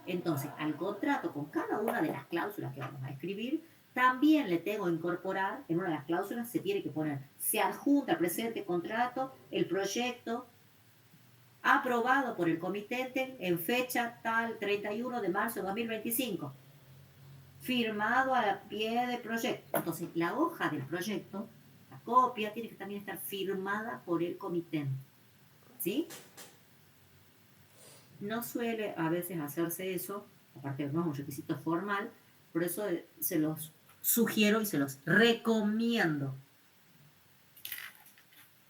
Entonces, al contrato, con cada una de las cláusulas que vamos a escribir, también le tengo que incorporar, en una de las cláusulas se tiene que poner, se adjunta al presente contrato el proyecto aprobado por el comitente en fecha tal 31 de marzo de 2025, firmado a pie del proyecto. Entonces, la hoja del proyecto, la copia, tiene que también estar firmada por el comitente. ¿Sí? No suele a veces hacerse eso, aparte no es un requisito formal, por eso se los sugiero y se los recomiendo,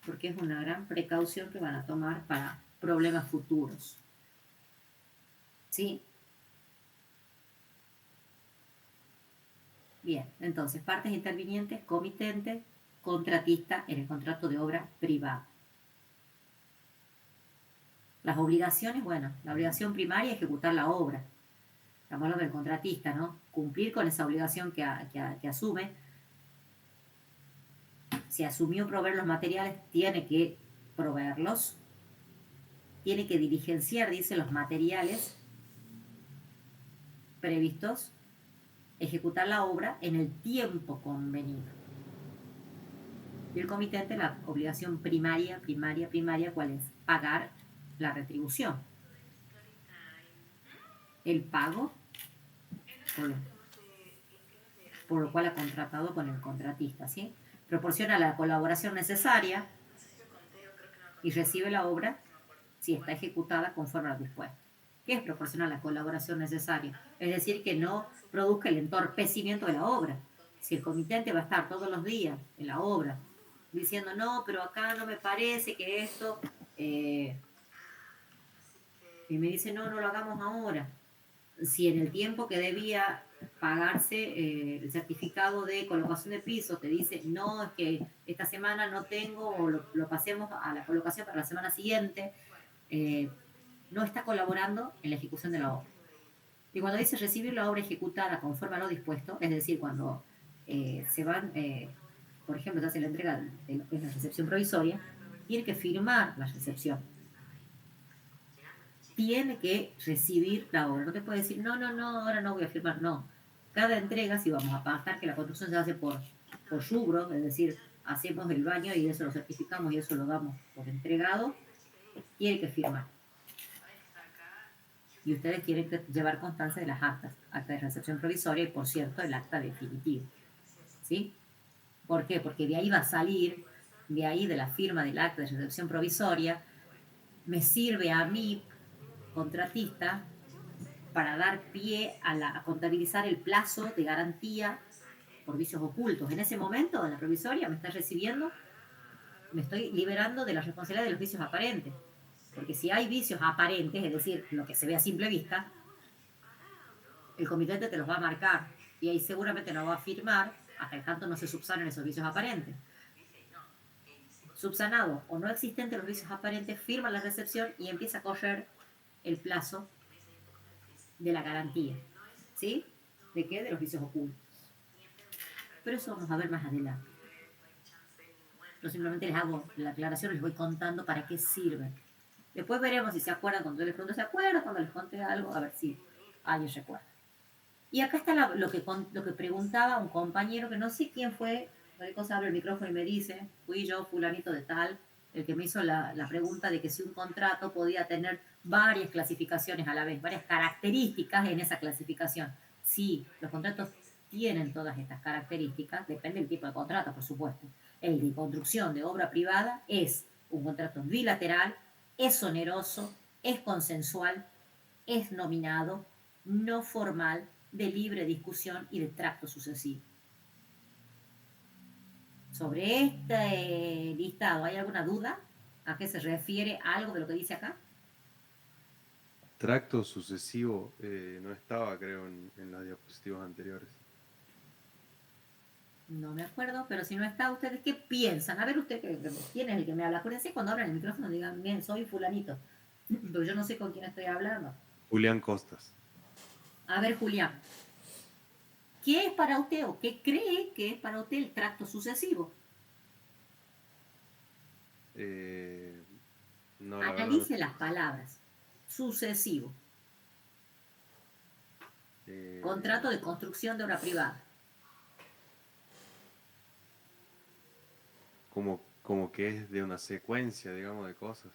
porque es una gran precaución que van a tomar para problemas futuros. ¿Sí? Bien, entonces, partes intervinientes, comitente, contratista en el contrato de obra privada. Las obligaciones, bueno, la obligación primaria es ejecutar la obra. Estamos hablando del contratista, ¿no? Cumplir con esa obligación que asume. Si asumió proveer los materiales, tiene que proveerlos. Tiene que diligenciar, dice, los materiales previstos, ejecutar la obra en el tiempo convenido. Y el comitente, la obligación primaria, ¿cuál es? Pagar la retribución. El pago por lo cual ha contratado con el contratista, ¿sí? Proporciona la colaboración necesaria y recibe la obra si está ejecutada conforme a lo dispuesto. ¿Qué es proporcionar la colaboración necesaria? Es decir, que no produzca el entorpecimiento de la obra. Si el comitente va a estar todos los días en la obra diciendo, no, pero acá no me parece que esto... y me dice, no lo hagamos ahora. Si en el tiempo que debía pagarse el certificado de colocación de piso te dice, no, es que esta semana no tengo, o lo pasemos a la colocación para la semana siguiente, no está colaborando en la ejecución de la obra. Y cuando dice recibir la obra ejecutada conforme a lo dispuesto, es decir, cuando se van, por ejemplo, se hace la entrega de lo que es la recepción provisoria, tiene que firmar la recepción. Tiene que recibir la obra. No te puede decir, no, ahora no voy a firmar. No. Cada entrega, si vamos a pactar que la construcción se hace por rubro, es decir, hacemos el baño y eso lo certificamos y eso lo damos por entregado, tiene que firmar. Y ustedes tienen que llevar constancia de las acta de recepción provisoria y, por cierto, el acta definitiva. ¿Sí? ¿Por qué? Porque de ahí va a salir, de ahí de la firma del acta de recepción provisoria, me sirve a mí, contratista, para dar pie a contabilizar el plazo de garantía por vicios ocultos. En ese momento, en la provisoria, me está recibiendo, me estoy liberando de la responsabilidad de los vicios aparentes. Porque si hay vicios aparentes, es decir, lo que se ve a simple vista, el comitente te los va a marcar y ahí seguramente no va a firmar hasta el tanto no se subsanen esos vicios aparentes. Subsanado o no existente los vicios aparentes, firma la recepción y empieza a correr el plazo de la garantía. ¿Sí? ¿De qué? De los vicios ocultos. Pero eso vamos a ver más adelante. Yo simplemente les hago la aclaración, les voy contando para qué sirve. Después veremos si se acuerdan, cuando yo les pregunto, ¿se acuerdan cuando les conté algo? A ver si alguien recuerda. Y acá está lo que preguntaba un compañero, que no sé quién fue, cualquier cosa abre el micrófono y me dice, fui yo, fulanito de tal, el que me hizo la pregunta de que si un contrato podía tener varias clasificaciones a la vez, varias características en esa clasificación. Sí, los contratos tienen todas estas características, depende del tipo de contrato, por supuesto. El de construcción de obra privada es un contrato bilateral, es oneroso, es consensual, es nominado, no formal, de libre discusión y de tracto sucesivo. Sobre este listado, ¿hay alguna duda? ¿A qué se refiere algo de lo que dice acá? Tracto sucesivo no estaba, creo, en las diapositivas anteriores. No me acuerdo, pero si no está, ¿ustedes qué piensan? A ver, usted, ¿quién es el que me habla? Acuérdense cuando hablan en el micrófono, digan, bien, soy fulanito. Pero yo no sé con quién estoy hablando. Julián Costas. A ver, Julián, ¿qué es para usted o qué cree que es para usted el tracto sucesivo? No, Analice las palabras. Sucesivo. Contrato de construcción de obra privada. Como que es de una secuencia, digamos, de cosas.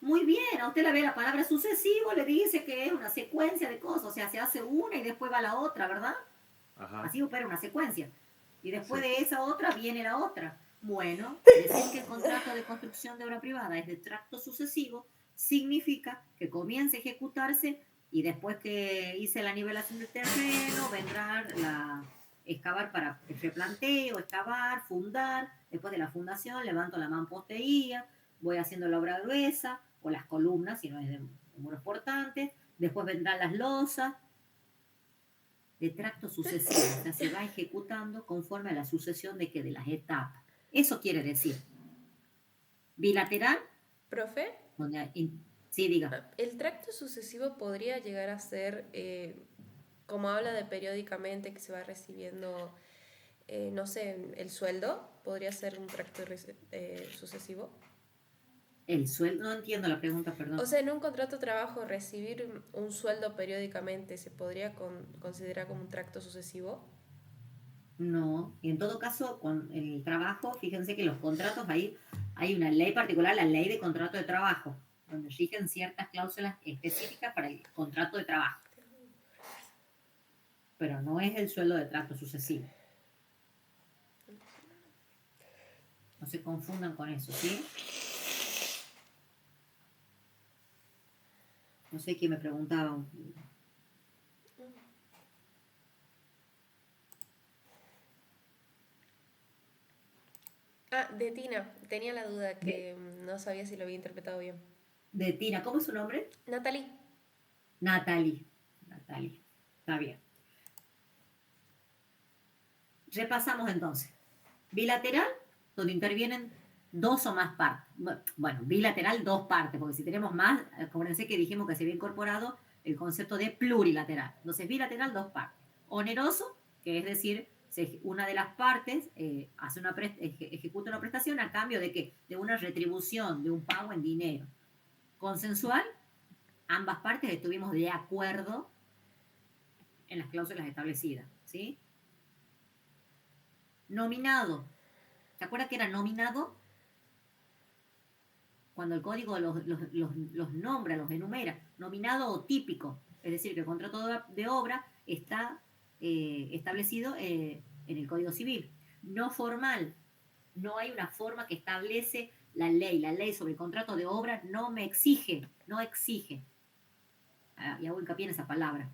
Muy bien, a usted le ve la palabra sucesivo, le dice que es una secuencia de cosas, o sea, se hace una y después va la otra, ¿verdad? Ajá. Así opera una secuencia. Y después Sí. de esa otra viene la otra. Bueno, decir que el contrato de construcción de obra privada es de tracto sucesivo significa que comience a ejecutarse y después que hice la nivelación del terreno, vendrá excavar para el replanteo, excavar, fundar. Después de la fundación levanto la mampostería, voy haciendo la obra gruesa o las columnas, si no es de muros portantes. Después vendrán las losas, de tracto sucesivo. O sea, se va ejecutando conforme a la sucesión de las etapas. Eso quiere decir bilateral. ¿Profe? Sí, diga. El tracto sucesivo podría llegar a ser, como habla de periódicamente que se va recibiendo, no sé, el sueldo, podría ser un tracto sucesivo. El sueldo, no entiendo la pregunta, perdón. O sea, en un contrato de trabajo recibir un sueldo periódicamente, ¿se podría considerar como un tracto sucesivo? No, y en todo caso, con el trabajo, fíjense que los contratos, ahí hay una ley particular, la ley de contrato de trabajo, donde rigen ciertas cláusulas específicas para el contrato de trabajo. Pero no es el sueldo de trato sucesivo. No se confundan con eso, ¿sí? No sé quién me preguntaba. Ah, de Tina. Tenía la duda que no sabía si lo había interpretado bien. De Tina, ¿cómo es su nombre? Natalie. Natalie. Está bien. Repasamos entonces. Bilateral, donde intervienen dos o más partes. Bueno, bilateral, dos partes, porque si tenemos más, acuérdense que dijimos que se había incorporado el concepto de plurilateral. Entonces, bilateral, dos partes. Oneroso, que es decir, una de las partes ejecuta una prestación a cambio de ¿qué? De una retribución, de un pago en dinero. Consensual, ambas partes estuvimos de acuerdo en las cláusulas establecidas, ¿sí? Nominado. ¿Se acuerda que era nominado? Cuando el código los nombra, los enumera. Nominado o típico. Es decir, que el contrato de obra está establecido en el Código Civil. No formal. No hay una forma que establece la ley. La ley sobre el contrato de obra no me exige. No exige. Y hago hincapié en esa palabra.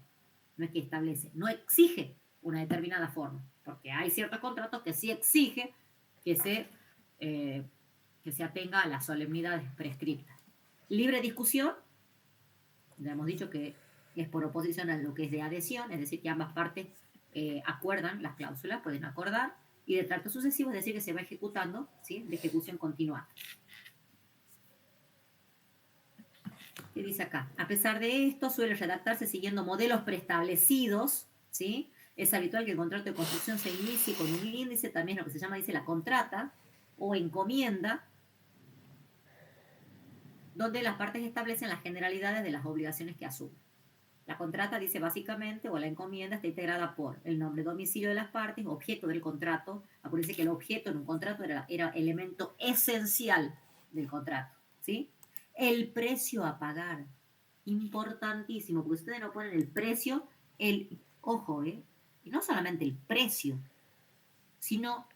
No es que establece. No exige una determinada forma. Porque hay ciertos contratos que sí exige que se atenga a las solemnidades prescriptas. Libre discusión, ya hemos dicho que es por oposición a lo que es de adhesión, es decir, que ambas partes acuerdan las cláusulas, pueden acordar, y de tracto sucesivo, es decir, que se va ejecutando, ¿sí? De ejecución continuada. ¿Qué dice acá? A pesar de esto, suele redactarse siguiendo modelos preestablecidos, ¿sí? Es habitual que el contrato de construcción se inicie con un índice, también lo que se llama, dice, la contrata o encomienda, donde las partes establecen las generalidades de las obligaciones que asumen. La contrata dice básicamente, o la encomienda está integrada por el nombre, domicilio de las partes, objeto del contrato. Acuérdense que el objeto en un contrato era elemento esencial del contrato, ¿sí? El precio a pagar, importantísimo, porque ustedes no ponen el precio, ojo, y no solamente el precio, sino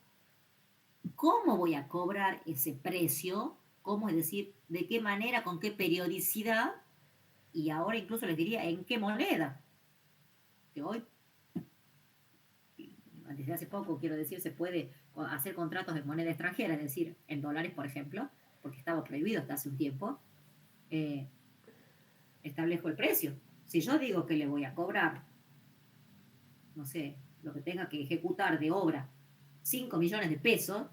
cómo voy a cobrar ese precio, cómo, es decir, de qué manera, con qué periodicidad, y ahora incluso les diría en qué moneda. Que hoy, desde hace poco, quiero decir, se puede hacer contratos en moneda extranjera, es decir, en dólares, por ejemplo, porque estaba prohibido hasta hace un tiempo. Establezco el precio. Si yo digo que le voy a cobrar, no sé, lo que tenga que ejecutar de obra, 5 millones de pesos,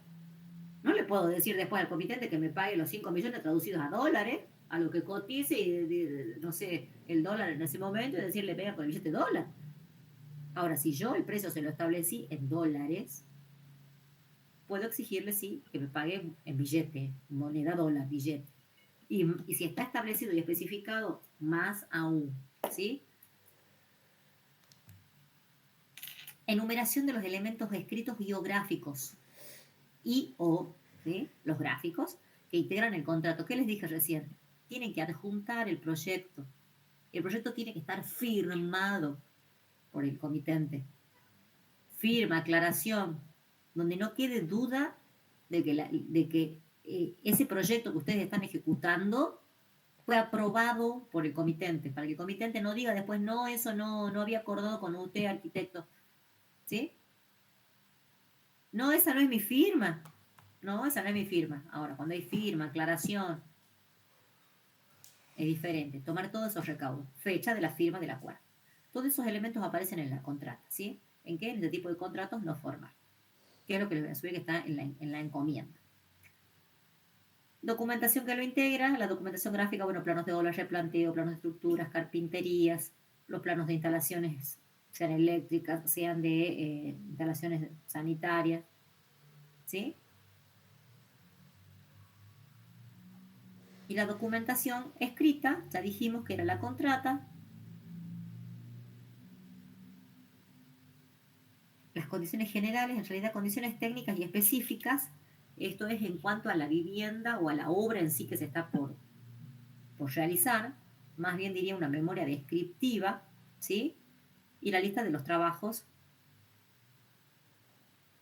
no le puedo decir después al comitente que me pague los 5 millones traducidos a dólares, a lo que cotice, y, no sé, el dólar en ese momento, y decirle, venga con el billete de dólar. Ahora, si yo el precio se lo establecí en dólares, puedo exigirle, sí, que me pague en billete, moneda dólar, billete. Y si está establecido y especificado, más aún, ¿sí? Enumeración de los elementos escritos biográficos o ¿sí? Los gráficos que integran el contrato. ¿Qué les dije recién? Tienen que adjuntar el proyecto. El proyecto tiene que estar firmado por el comitente. Firma, aclaración, donde no quede duda de que ese proyecto que ustedes están ejecutando fue aprobado por el comitente, para que el comitente no diga después, no, eso no había acordado con usted, arquitecto. ¿Sí? No, esa no es mi firma. No, esa no es mi firma. Ahora, cuando hay firma, aclaración, es diferente. Tomar todos esos recaudos. Fecha de la firma del acuerdo. Todos esos elementos aparecen en la contrata, ¿sí? ¿En qué? En este tipo de contratos no formales. ¿Qué es lo que les voy a subir que está en la encomienda? Documentación que lo integra, la documentación gráfica, bueno, planos de obra, replanteo, planos de estructuras, carpinterías, los planos de instalaciones, sean eléctricas, sean de instalaciones sanitarias, ¿sí? Y la documentación escrita, ya dijimos que era la contrata, las condiciones generales, en realidad condiciones técnicas y específicas, esto es en cuanto a la vivienda o a la obra en sí que se está por realizar, más bien diría una memoria descriptiva, ¿sí? Y la lista de los trabajos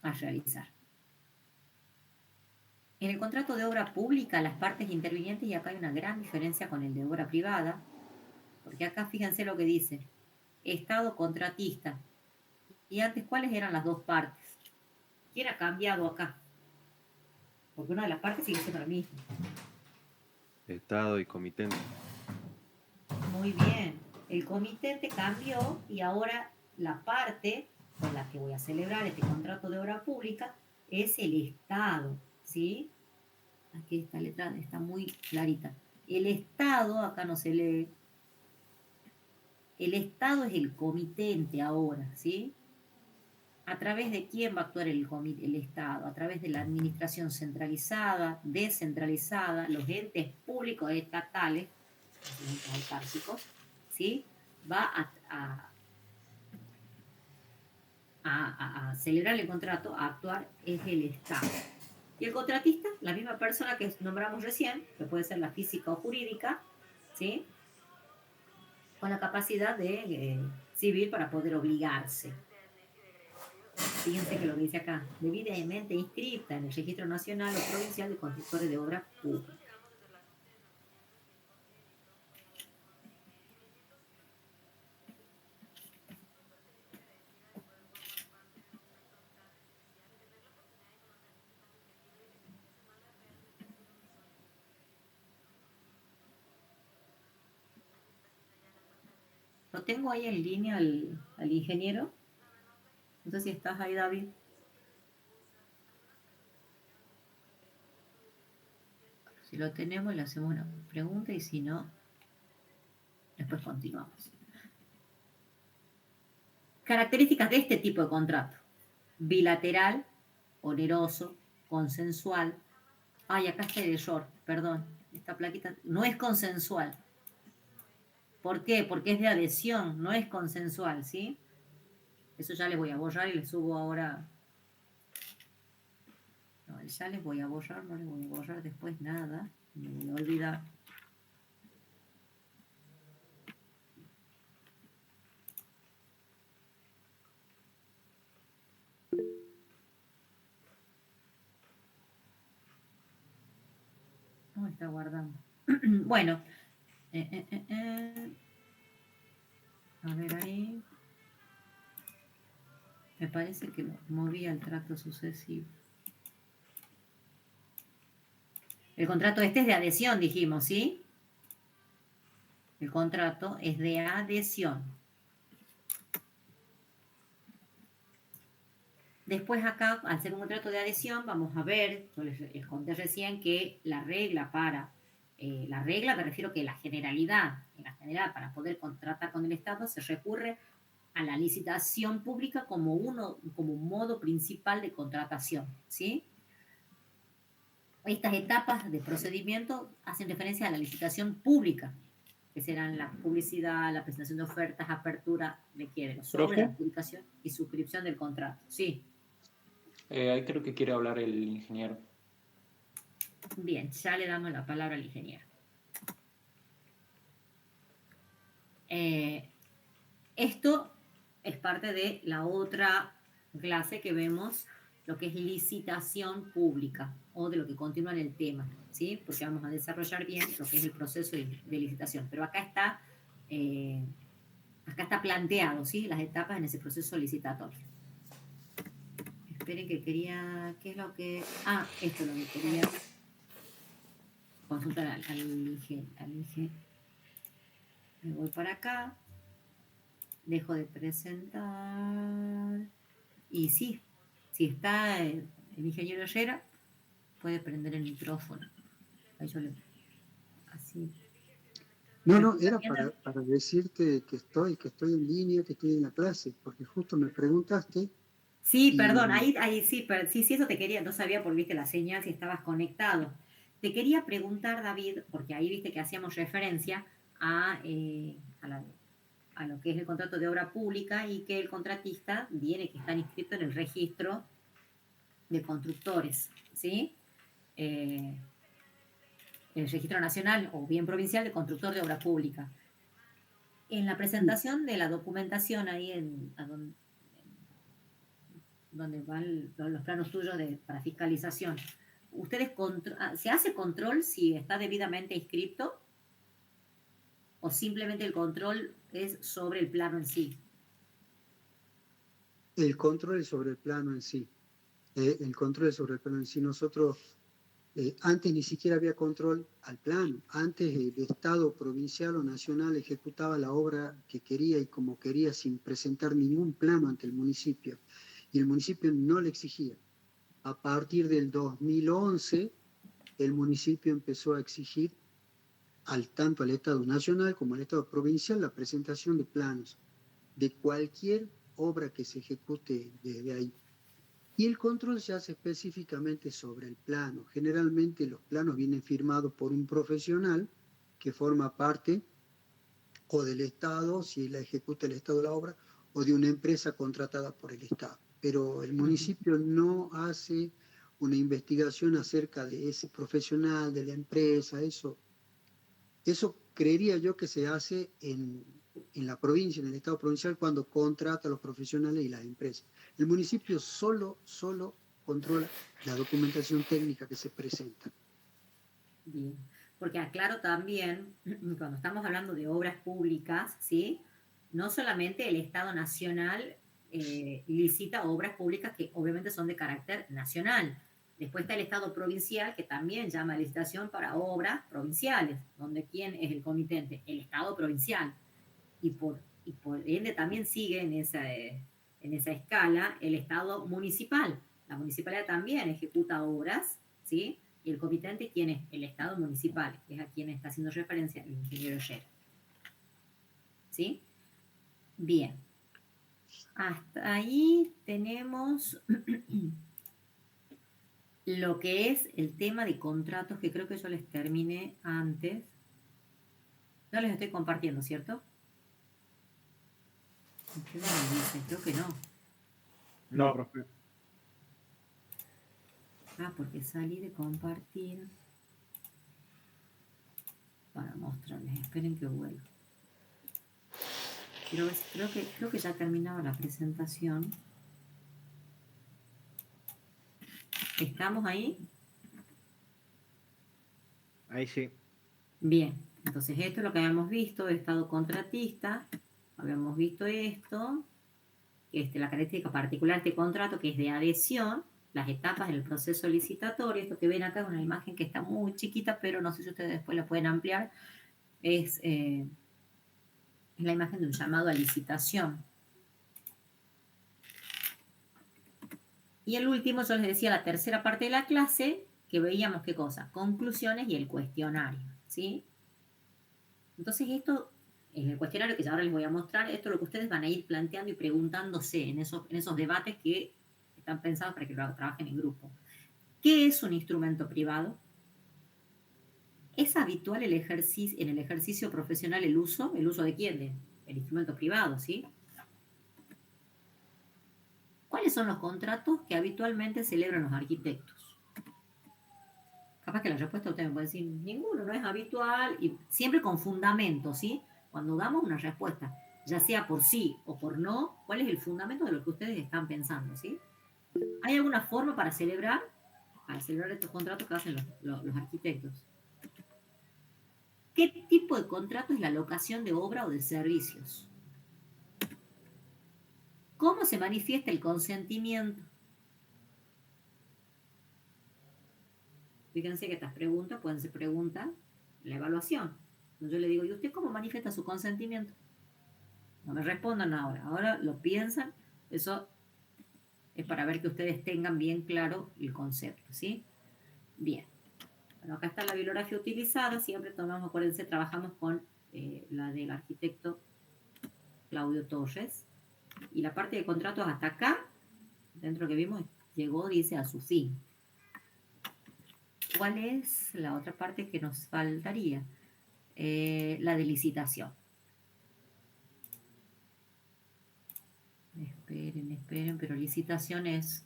a realizar. En el contrato de obra pública, las partes intervinientes, y acá hay una gran diferencia con el de obra privada, porque acá fíjense lo que dice, Estado contratista. Y antes, ¿cuáles eran las dos partes? ¿Quién ha cambiado acá? Porque una de las partes sigue siendo la misma. Estado y comitente. Muy bien. El comitente cambió y ahora la parte con la que voy a celebrar este contrato de obra pública es el Estado, ¿sí? Aquí esta letra está muy clarita. El Estado, acá no se lee, el Estado es el comitente ahora, ¿sí? ¿A través de quién va a actuar el Estado? A través de la administración centralizada, descentralizada, los entes públicos estatales, los entes autárquicos, ¿sí? Va a celebrar el contrato, a actuar es el Estado. Y el contratista, la misma persona que nombramos recién, que puede ser la física o jurídica, ¿sí? Con la capacidad de civil para poder obligarse. Fíjense que lo dice acá, debidamente inscrita en el Registro Nacional o Provincial de Constructores de Obra Pública. Lo tengo ahí en línea al ingeniero. No sé si estás ahí, David. Si lo tenemos, le hacemos una pregunta y si no, después continuamos. Características de este tipo de contrato. Bilateral, oneroso, consensual. Ay, acá está el error, perdón. Esta plaquita no es consensual. ¿Por qué? Porque es de adhesión, no es consensual, ¿sí? Eso ya les voy a borrar y les subo ahora. No, ya les voy a borrar, no les voy a borrar después nada. Me voy a olvidar. No, está guardando. Bueno. A ver ahí. Me parece que movía el tracto sucesivo. El contrato este es de adhesión, dijimos, ¿sí? El contrato es de adhesión. Después acá, al ser un contrato de adhesión, vamos a ver, yo les conté recién que la regla la regla me refiero que la generalidad, en la general, para poder contratar con el Estado, se recurre a la licitación pública como un modo principal de contratación, ¿sí? Estas etapas de procedimiento hacen referencia a la licitación pública, que serán la publicidad, la presentación de ofertas, apertura de quiebros, sobre la adjudicación y suscripción del contrato. Sí. Ahí creo que quiere hablar el ingeniero. Bien, ya le damos la palabra al ingeniero. Esto es parte de la otra clase que vemos, lo que es licitación pública, o de lo que continúa en el tema. ¿sí? Porque vamos a desarrollar bien lo que es el proceso de licitación. Pero acá está planteado, ¿sí? Las etapas en ese proceso licitatorio. Esperen que quería... ¿Qué es lo que...? Ah, esto es lo que quería consultar al IGE. Me voy para acá. Dejo de presentar. Y sí, si está el ingeniero Herrera, puede prender el micrófono. Ahí yo le... Así. No, era para decirte que estoy en línea, que estoy en la clase, porque justo me preguntaste. Sí, perdón, ahí sí, sí, eso te quería, no sabía por viste la señal si estabas conectado. Te quería preguntar, David, porque ahí viste que hacíamos referencia a lo que es el contrato de obra pública y que el contratista tiene que estar inscrito en el registro de constructores, ¿sí? El registro nacional o bien provincial de constructor de obra pública. En la presentación de la documentación ahí donde van los planos tuyos para fiscalización, ¿ustedes se hace control si está debidamente inscrito o simplemente el control es sobre el plano en sí? El control es sobre el plano en sí. El control es sobre el plano en sí. Nosotros, antes ni siquiera había control al plano. Antes el Estado provincial o nacional ejecutaba la obra que quería y como quería sin presentar ningún plano ante el municipio. Y el municipio no le exigía. A partir del 2011, el municipio empezó a exigir tanto al Estado nacional como al Estado provincial la presentación de planos de cualquier obra que se ejecute desde ahí. Y el control se hace específicamente sobre el plano. Generalmente los planos vienen firmados por un profesional que forma parte o del Estado, si la ejecuta el Estado la obra, o de una empresa contratada por el Estado. Pero el municipio no hace una investigación acerca de ese profesional, de la empresa, eso creería yo que se hace en la provincia, en el Estado provincial, cuando contrata a los profesionales y las empresas. El municipio solo controla la documentación técnica que se presenta. Bien, porque aclaro también, cuando estamos hablando de obras públicas, ¿sí? No solamente el Estado nacional licita obras públicas que obviamente son de carácter nacional. Después está el Estado provincial, que también llama a licitación para obras provinciales, donde ¿quién es el comitente? El Estado provincial. Y por ende también sigue en esa escala el Estado municipal. La municipalidad también ejecuta obras, ¿sí? Y el comitente, ¿quién es? El Estado municipal, que es a quien está haciendo referencia el ingeniero Herrera. ¿Sí? Bien. Hasta ahí tenemos lo que es el tema de contratos, que creo que yo les terminé antes. No les estoy compartiendo, ¿cierto? ¿Qué me dice? Creo que no. No, profe. Ah, porque salí de compartir para mostrarles. Esperen que vuelva. Creo que ya terminaba la presentación. ¿Estamos ahí? Ahí sí. Bien, entonces esto es lo que habíamos visto, estado contratista. Habíamos visto esto, la característica particular de este contrato, que es de adhesión, las etapas del proceso licitatorio. Esto que ven acá es una imagen que está muy chiquita, pero no sé si ustedes después la pueden ampliar. Es la imagen de un llamado a licitación. Y el último, yo les decía, la tercera parte de la clase, que veíamos qué cosa, conclusiones y el cuestionario, ¿sí? Entonces esto, en el cuestionario que ahora les voy a mostrar, esto es lo que ustedes van a ir planteando y preguntándose en esos debates que están pensados para que lo trabajen en grupo. ¿Qué es un instrumento privado? ¿Es habitual en el ejercicio profesional el uso? ¿El uso de quién? El instrumento privado, ¿sí? ¿Cuáles son los contratos que habitualmente celebran los arquitectos? Capaz que la respuesta ustedes me pueden decir, ninguno, no es habitual, y siempre con fundamento, ¿sí? Cuando damos una respuesta, ya sea por sí o por no, ¿cuál es el fundamento de lo que ustedes están pensando, ¿sí? ¿Hay alguna forma para celebrar al celebrar estos contratos que hacen los arquitectos. ¿Qué tipo de contrato es la locación de obra o de servicios? ¿Cómo se manifiesta el consentimiento? Fíjense que estas preguntas pueden ser preguntas en la evaluación. Yo le digo, ¿y usted cómo manifiesta su consentimiento? No me respondan ahora lo piensan. Eso es para ver que ustedes tengan bien claro el concepto, ¿sí? Bien. Bueno, acá está la bibliografía utilizada. Siempre tomamos, acuérdense, trabajamos con la del arquitecto Claudio Torres. Y la parte de contratos hasta acá, dentro que vimos, llegó, dice, a su fin. ¿Cuál es la otra parte que nos faltaría? La de licitación. Esperen, pero licitación es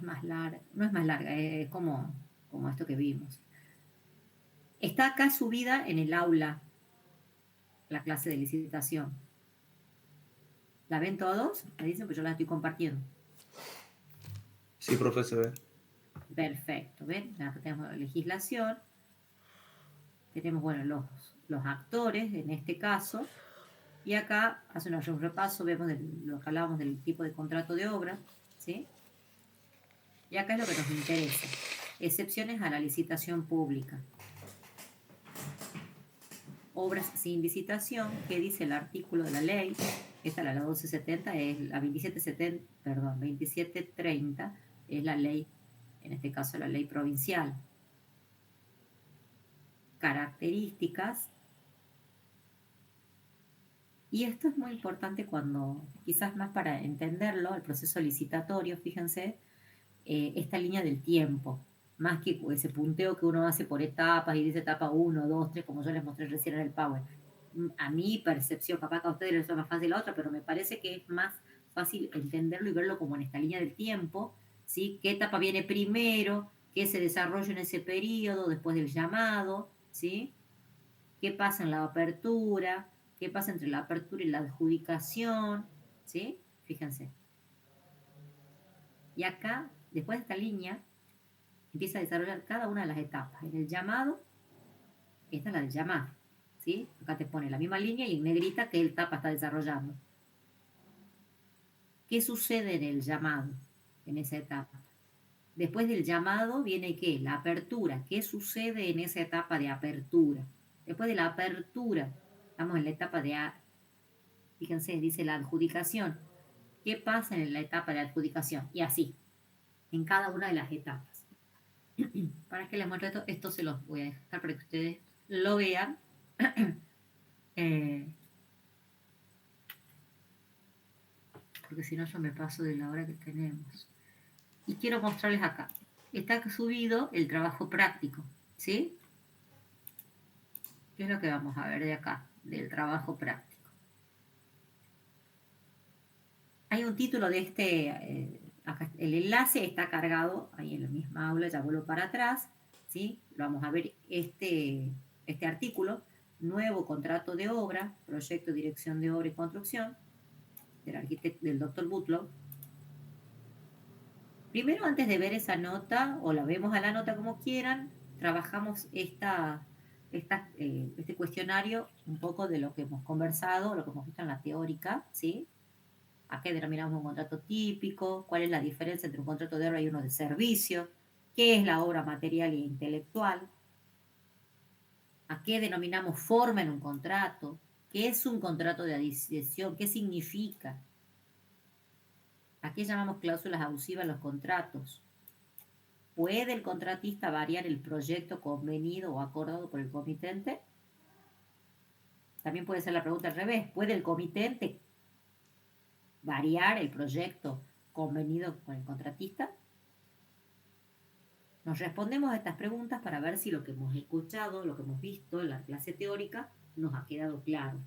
más larga, no es más larga, es como esto que vimos. Está acá subida en el aula la clase de licitación. ¿La ven todos? Me dicen, pues yo la estoy compartiendo. Sí, profesor. Perfecto, ¿ven? Acá tenemos la legislación. Tenemos, bueno, los actores, en este caso. Y acá hace un repaso, vemos lo que hablábamos del tipo de contrato de obra, ¿sí? Y acá es lo que nos interesa. Excepciones a la licitación pública. Obras sin licitación, ¿qué dice el artículo de la ley? Esta es la 1270, es la 2730, es la ley, en este caso la ley provincial. Características. Y esto es muy importante cuando, quizás más para entenderlo, el proceso licitatorio, fíjense, esta línea del tiempo, más que ese punteo que uno hace por etapas y dice etapa 1, 2, 3, como yo les mostré recién en el Power. A mi percepción, capaz que a ustedes les es más fácil la otra, pero me parece que es más fácil entenderlo y verlo como en esta línea del tiempo, ¿sí? ¿Qué etapa viene primero? ¿Qué se desarrolla en ese periodo después del llamado? ¿Sí? ¿Qué pasa en la apertura? ¿Qué pasa entre la apertura y la adjudicación? ¿Sí? Fíjense. Y acá, después de esta línea, empieza a desarrollar cada una de las etapas. En el llamado, esta es la del llamado, ¿sí? Acá te pone la misma línea y en negrita qué etapa está desarrollando. ¿Qué sucede en el llamado, en esa etapa? Después del llamado viene ¿qué? La apertura. ¿Qué sucede en esa etapa de apertura? Después de la apertura, estamos en la etapa de, fíjense, dice la adjudicación. ¿Qué pasa en la etapa de adjudicación? Y así, en cada una de las etapas. Para que les muestre esto se los voy a dejar para que ustedes lo vean. Porque si no yo me paso de la hora que tenemos. Y quiero mostrarles acá. Está subido el trabajo práctico, ¿sí? ¿Qué es lo que vamos a ver de acá? Del trabajo práctico. Hay un título de acá, el enlace está cargado ahí en la misma aula, ya vuelvo para atrás, ¿sí? Vamos a ver este artículo, nuevo contrato de obra, proyecto, dirección de obra y construcción, del arquitecto, del doctor Butlow. Primero, antes de ver esa nota, o la vemos a la nota como quieran, trabajamos este cuestionario, un poco de lo que hemos conversado, lo que hemos visto en la teórica, ¿sí? ¿A qué denominamos un contrato típico? ¿Cuál es la diferencia entre un contrato de obra y uno de servicio? ¿Qué es la obra material e intelectual? ¿A qué denominamos forma en un contrato? ¿Qué es un contrato de adhesión? ¿Qué significa? ¿A qué llamamos cláusulas abusivas en los contratos? ¿Puede el contratista variar el proyecto convenido o acordado por el comitente? También puede ser la pregunta al revés. ¿Puede el comitente variar el proyecto convenido con el contratista? Nos respondemos a estas preguntas para ver si lo que hemos escuchado, lo que hemos visto en la clase teórica, nos ha quedado claro,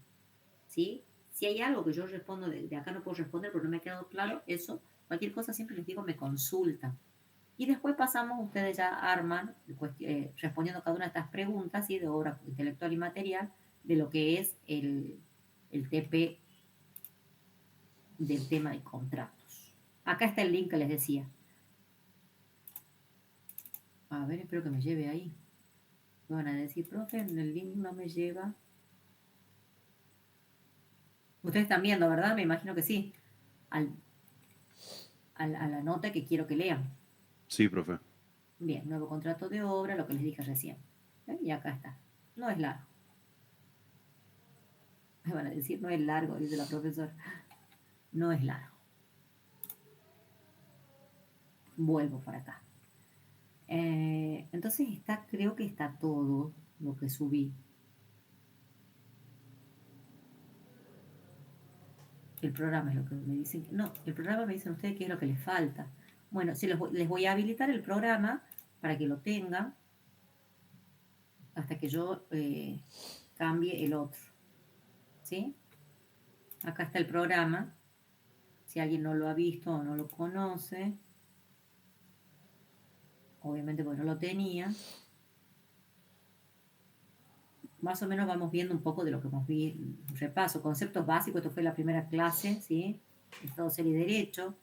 ¿sí? Si hay algo que yo respondo, de acá no puedo responder porque no me ha quedado claro, eso, cualquier cosa siempre les digo, me consultan. Y después pasamos, ustedes ya arman, respondiendo cada una de estas preguntas, ¿sí? De obra intelectual y material, de lo que es el TP del tema de contratos. Acá está el link que les decía. A ver, espero que me lleve ahí. Me van a decir, profe, en el link no me lleva. Ustedes están viendo, ¿verdad? Me imagino que sí. A la nota que quiero que lean. Sí, profe. Bien, nuevo contrato de obra, lo que les dije recién. Y acá está. No es largo. Me van a decir, no es largo, dice la profesora. No es largo. Vuelvo para acá. Entonces creo que está todo lo que subí. El programa es lo que me dicen. No, el programa me dicen ustedes qué es lo que les falta. Bueno, si les voy a habilitar el programa para que lo tengan hasta que yo cambie el otro. ¿Sí? Acá está el programa. Si alguien no lo ha visto o no lo conoce, obviamente porque no lo tenía, más o menos vamos viendo un poco de lo que hemos visto, un repaso, conceptos básicos, esto fue la primera clase, ¿sí? Estado, ser y derecho.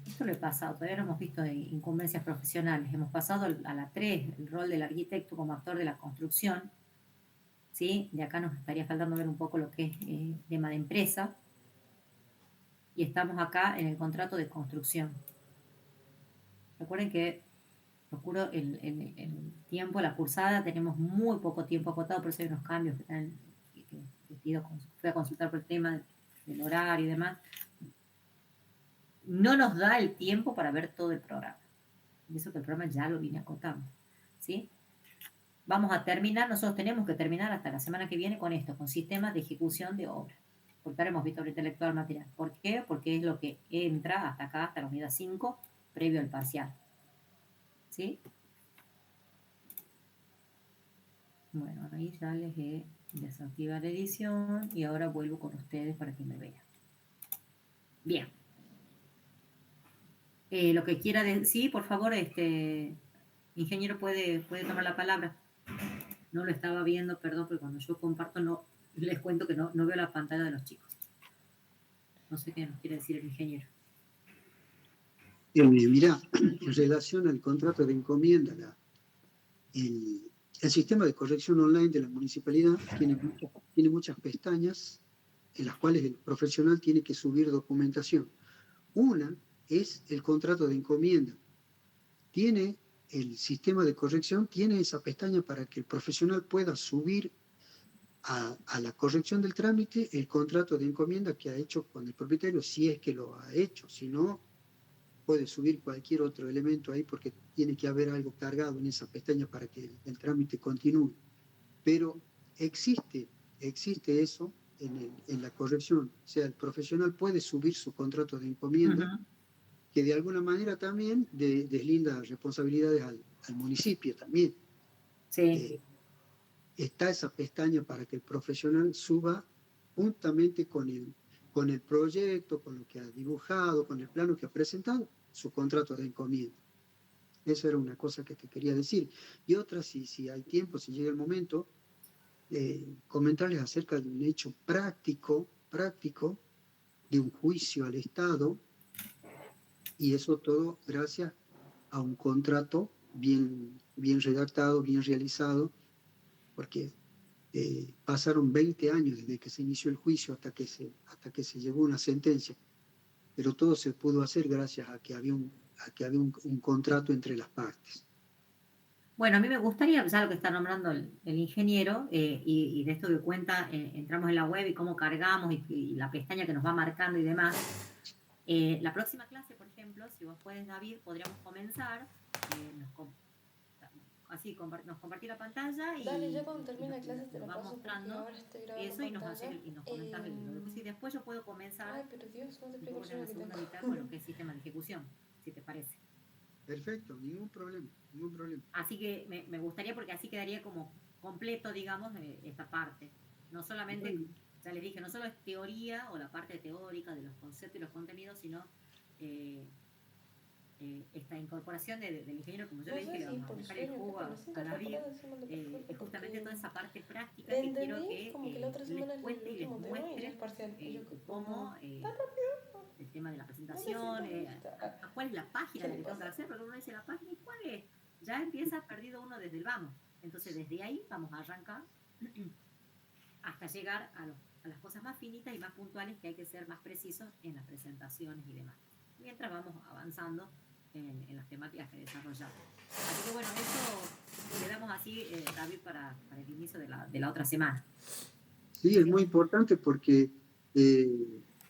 Esto lo he pasado, todavía no hemos visto de incumbencias profesionales, hemos pasado a la 3, el rol del arquitecto como actor de la construcción, ¿sí? De acá nos estaría faltando ver un poco lo que es tema de empresa, y estamos acá en el contrato de construcción. Recuerden que procuro el tiempo, la cursada, tenemos muy poco tiempo acotado, por eso hay unos cambios que fui a consultar por el tema del horario y demás. No nos da el tiempo para ver todo el programa. Y eso que el programa ya lo vine acotando. ¿Sí? Vamos a terminar, nosotros tenemos que terminar hasta la semana que viene con esto, con sistemas de ejecución de obra. Porque ahora hemos visto el intelectual material. ¿Por qué? Porque es lo que entra hasta acá, hasta la unidad 5, previo al parcial. ¿Sí? Bueno, ahí ya les he desactivado la edición y ahora vuelvo con ustedes para que me vean. Bien. Lo que quiera decir, por favor, ingeniero puede tomar la palabra. No lo estaba viendo, perdón, porque cuando yo comparto no les cuento que no veo la pantalla de los chicos. No sé qué nos quiere decir el ingeniero. Mira, en relación al contrato de encomienda, el sistema de corrección online de la municipalidad tiene muchas pestañas en las cuales el profesional tiene que subir documentación. Una es el contrato de encomienda. Tiene el sistema de corrección, tiene esa pestaña para que el profesional pueda subir a la corrección del trámite el contrato de encomienda que ha hecho con el propietario, si es que lo ha hecho. Si no, puede subir cualquier otro elemento ahí porque tiene que haber algo cargado en esa pestaña para que el trámite continúe. Pero existe eso en la corrección. O sea, el profesional puede subir su contrato de encomienda, que de alguna manera también deslinda responsabilidades al municipio también. Sí. Está esa pestaña para que el profesional suba juntamente con el proyecto, con lo que ha dibujado, con el plano que ha presentado, su contrato de encomienda. Eso era una cosa que te quería decir. Y otra, si hay tiempo, si llega el momento, comentarles acerca de un hecho práctico de un juicio al Estado, y eso todo gracias a un contrato bien redactado, bien realizado, porque pasaron 20 años desde que se inició el juicio hasta que se llegó una sentencia, pero todo se pudo hacer gracias a que había un contrato entre las partes. Bueno, a mí me gustaría, ya lo que está nombrando el ingeniero, y de esto que cuenta, entramos en la web y cómo cargamos y la pestaña que nos va marcando y demás. La próxima clase, por ejemplo, si vos puedes, David, podríamos comenzar, nos compartí la pantalla y dale, yo cuando termine la clase te lo va paso mostrando ahora estoy grabando eso y nos comentas y después yo puedo comenzar. Ay, pero Dios, no te explico en la segunda mitad con lo que es sistema de ejecución, si te parece. Perfecto, ningún problema. Así que me gustaría, porque así quedaría como completo, digamos, esta parte. No solamente, ya les dije, no solo es teoría o la parte teórica de los conceptos y los contenidos, sino esta incorporación del ingeniero, como yo No le sé dije, le si vamos a por dejar el sueño, jugo pero me siento a David, fatal encima de la es justamente porque toda esa parte práctica le que quiero entendí que como que la otra semana les es cuente el y les último tema y ya muestre es parcial. Y yo cómo tan rápido, el tema de la no me presentación, siento lista. cuál es la página ¿Qué de la le que tengo que pasa? hacer, porque uno dice la página y cuál es, ya empieza perdido uno desde el vamos. Entonces desde ahí vamos a arrancar hasta llegar a las cosas más finitas y más puntuales, que hay que ser más precisos en las presentaciones y demás, mientras vamos avanzando en las temáticas que desarrollamos. Así que bueno, eso quedamos así, David, para el inicio de la otra semana. Sí, es muy importante porque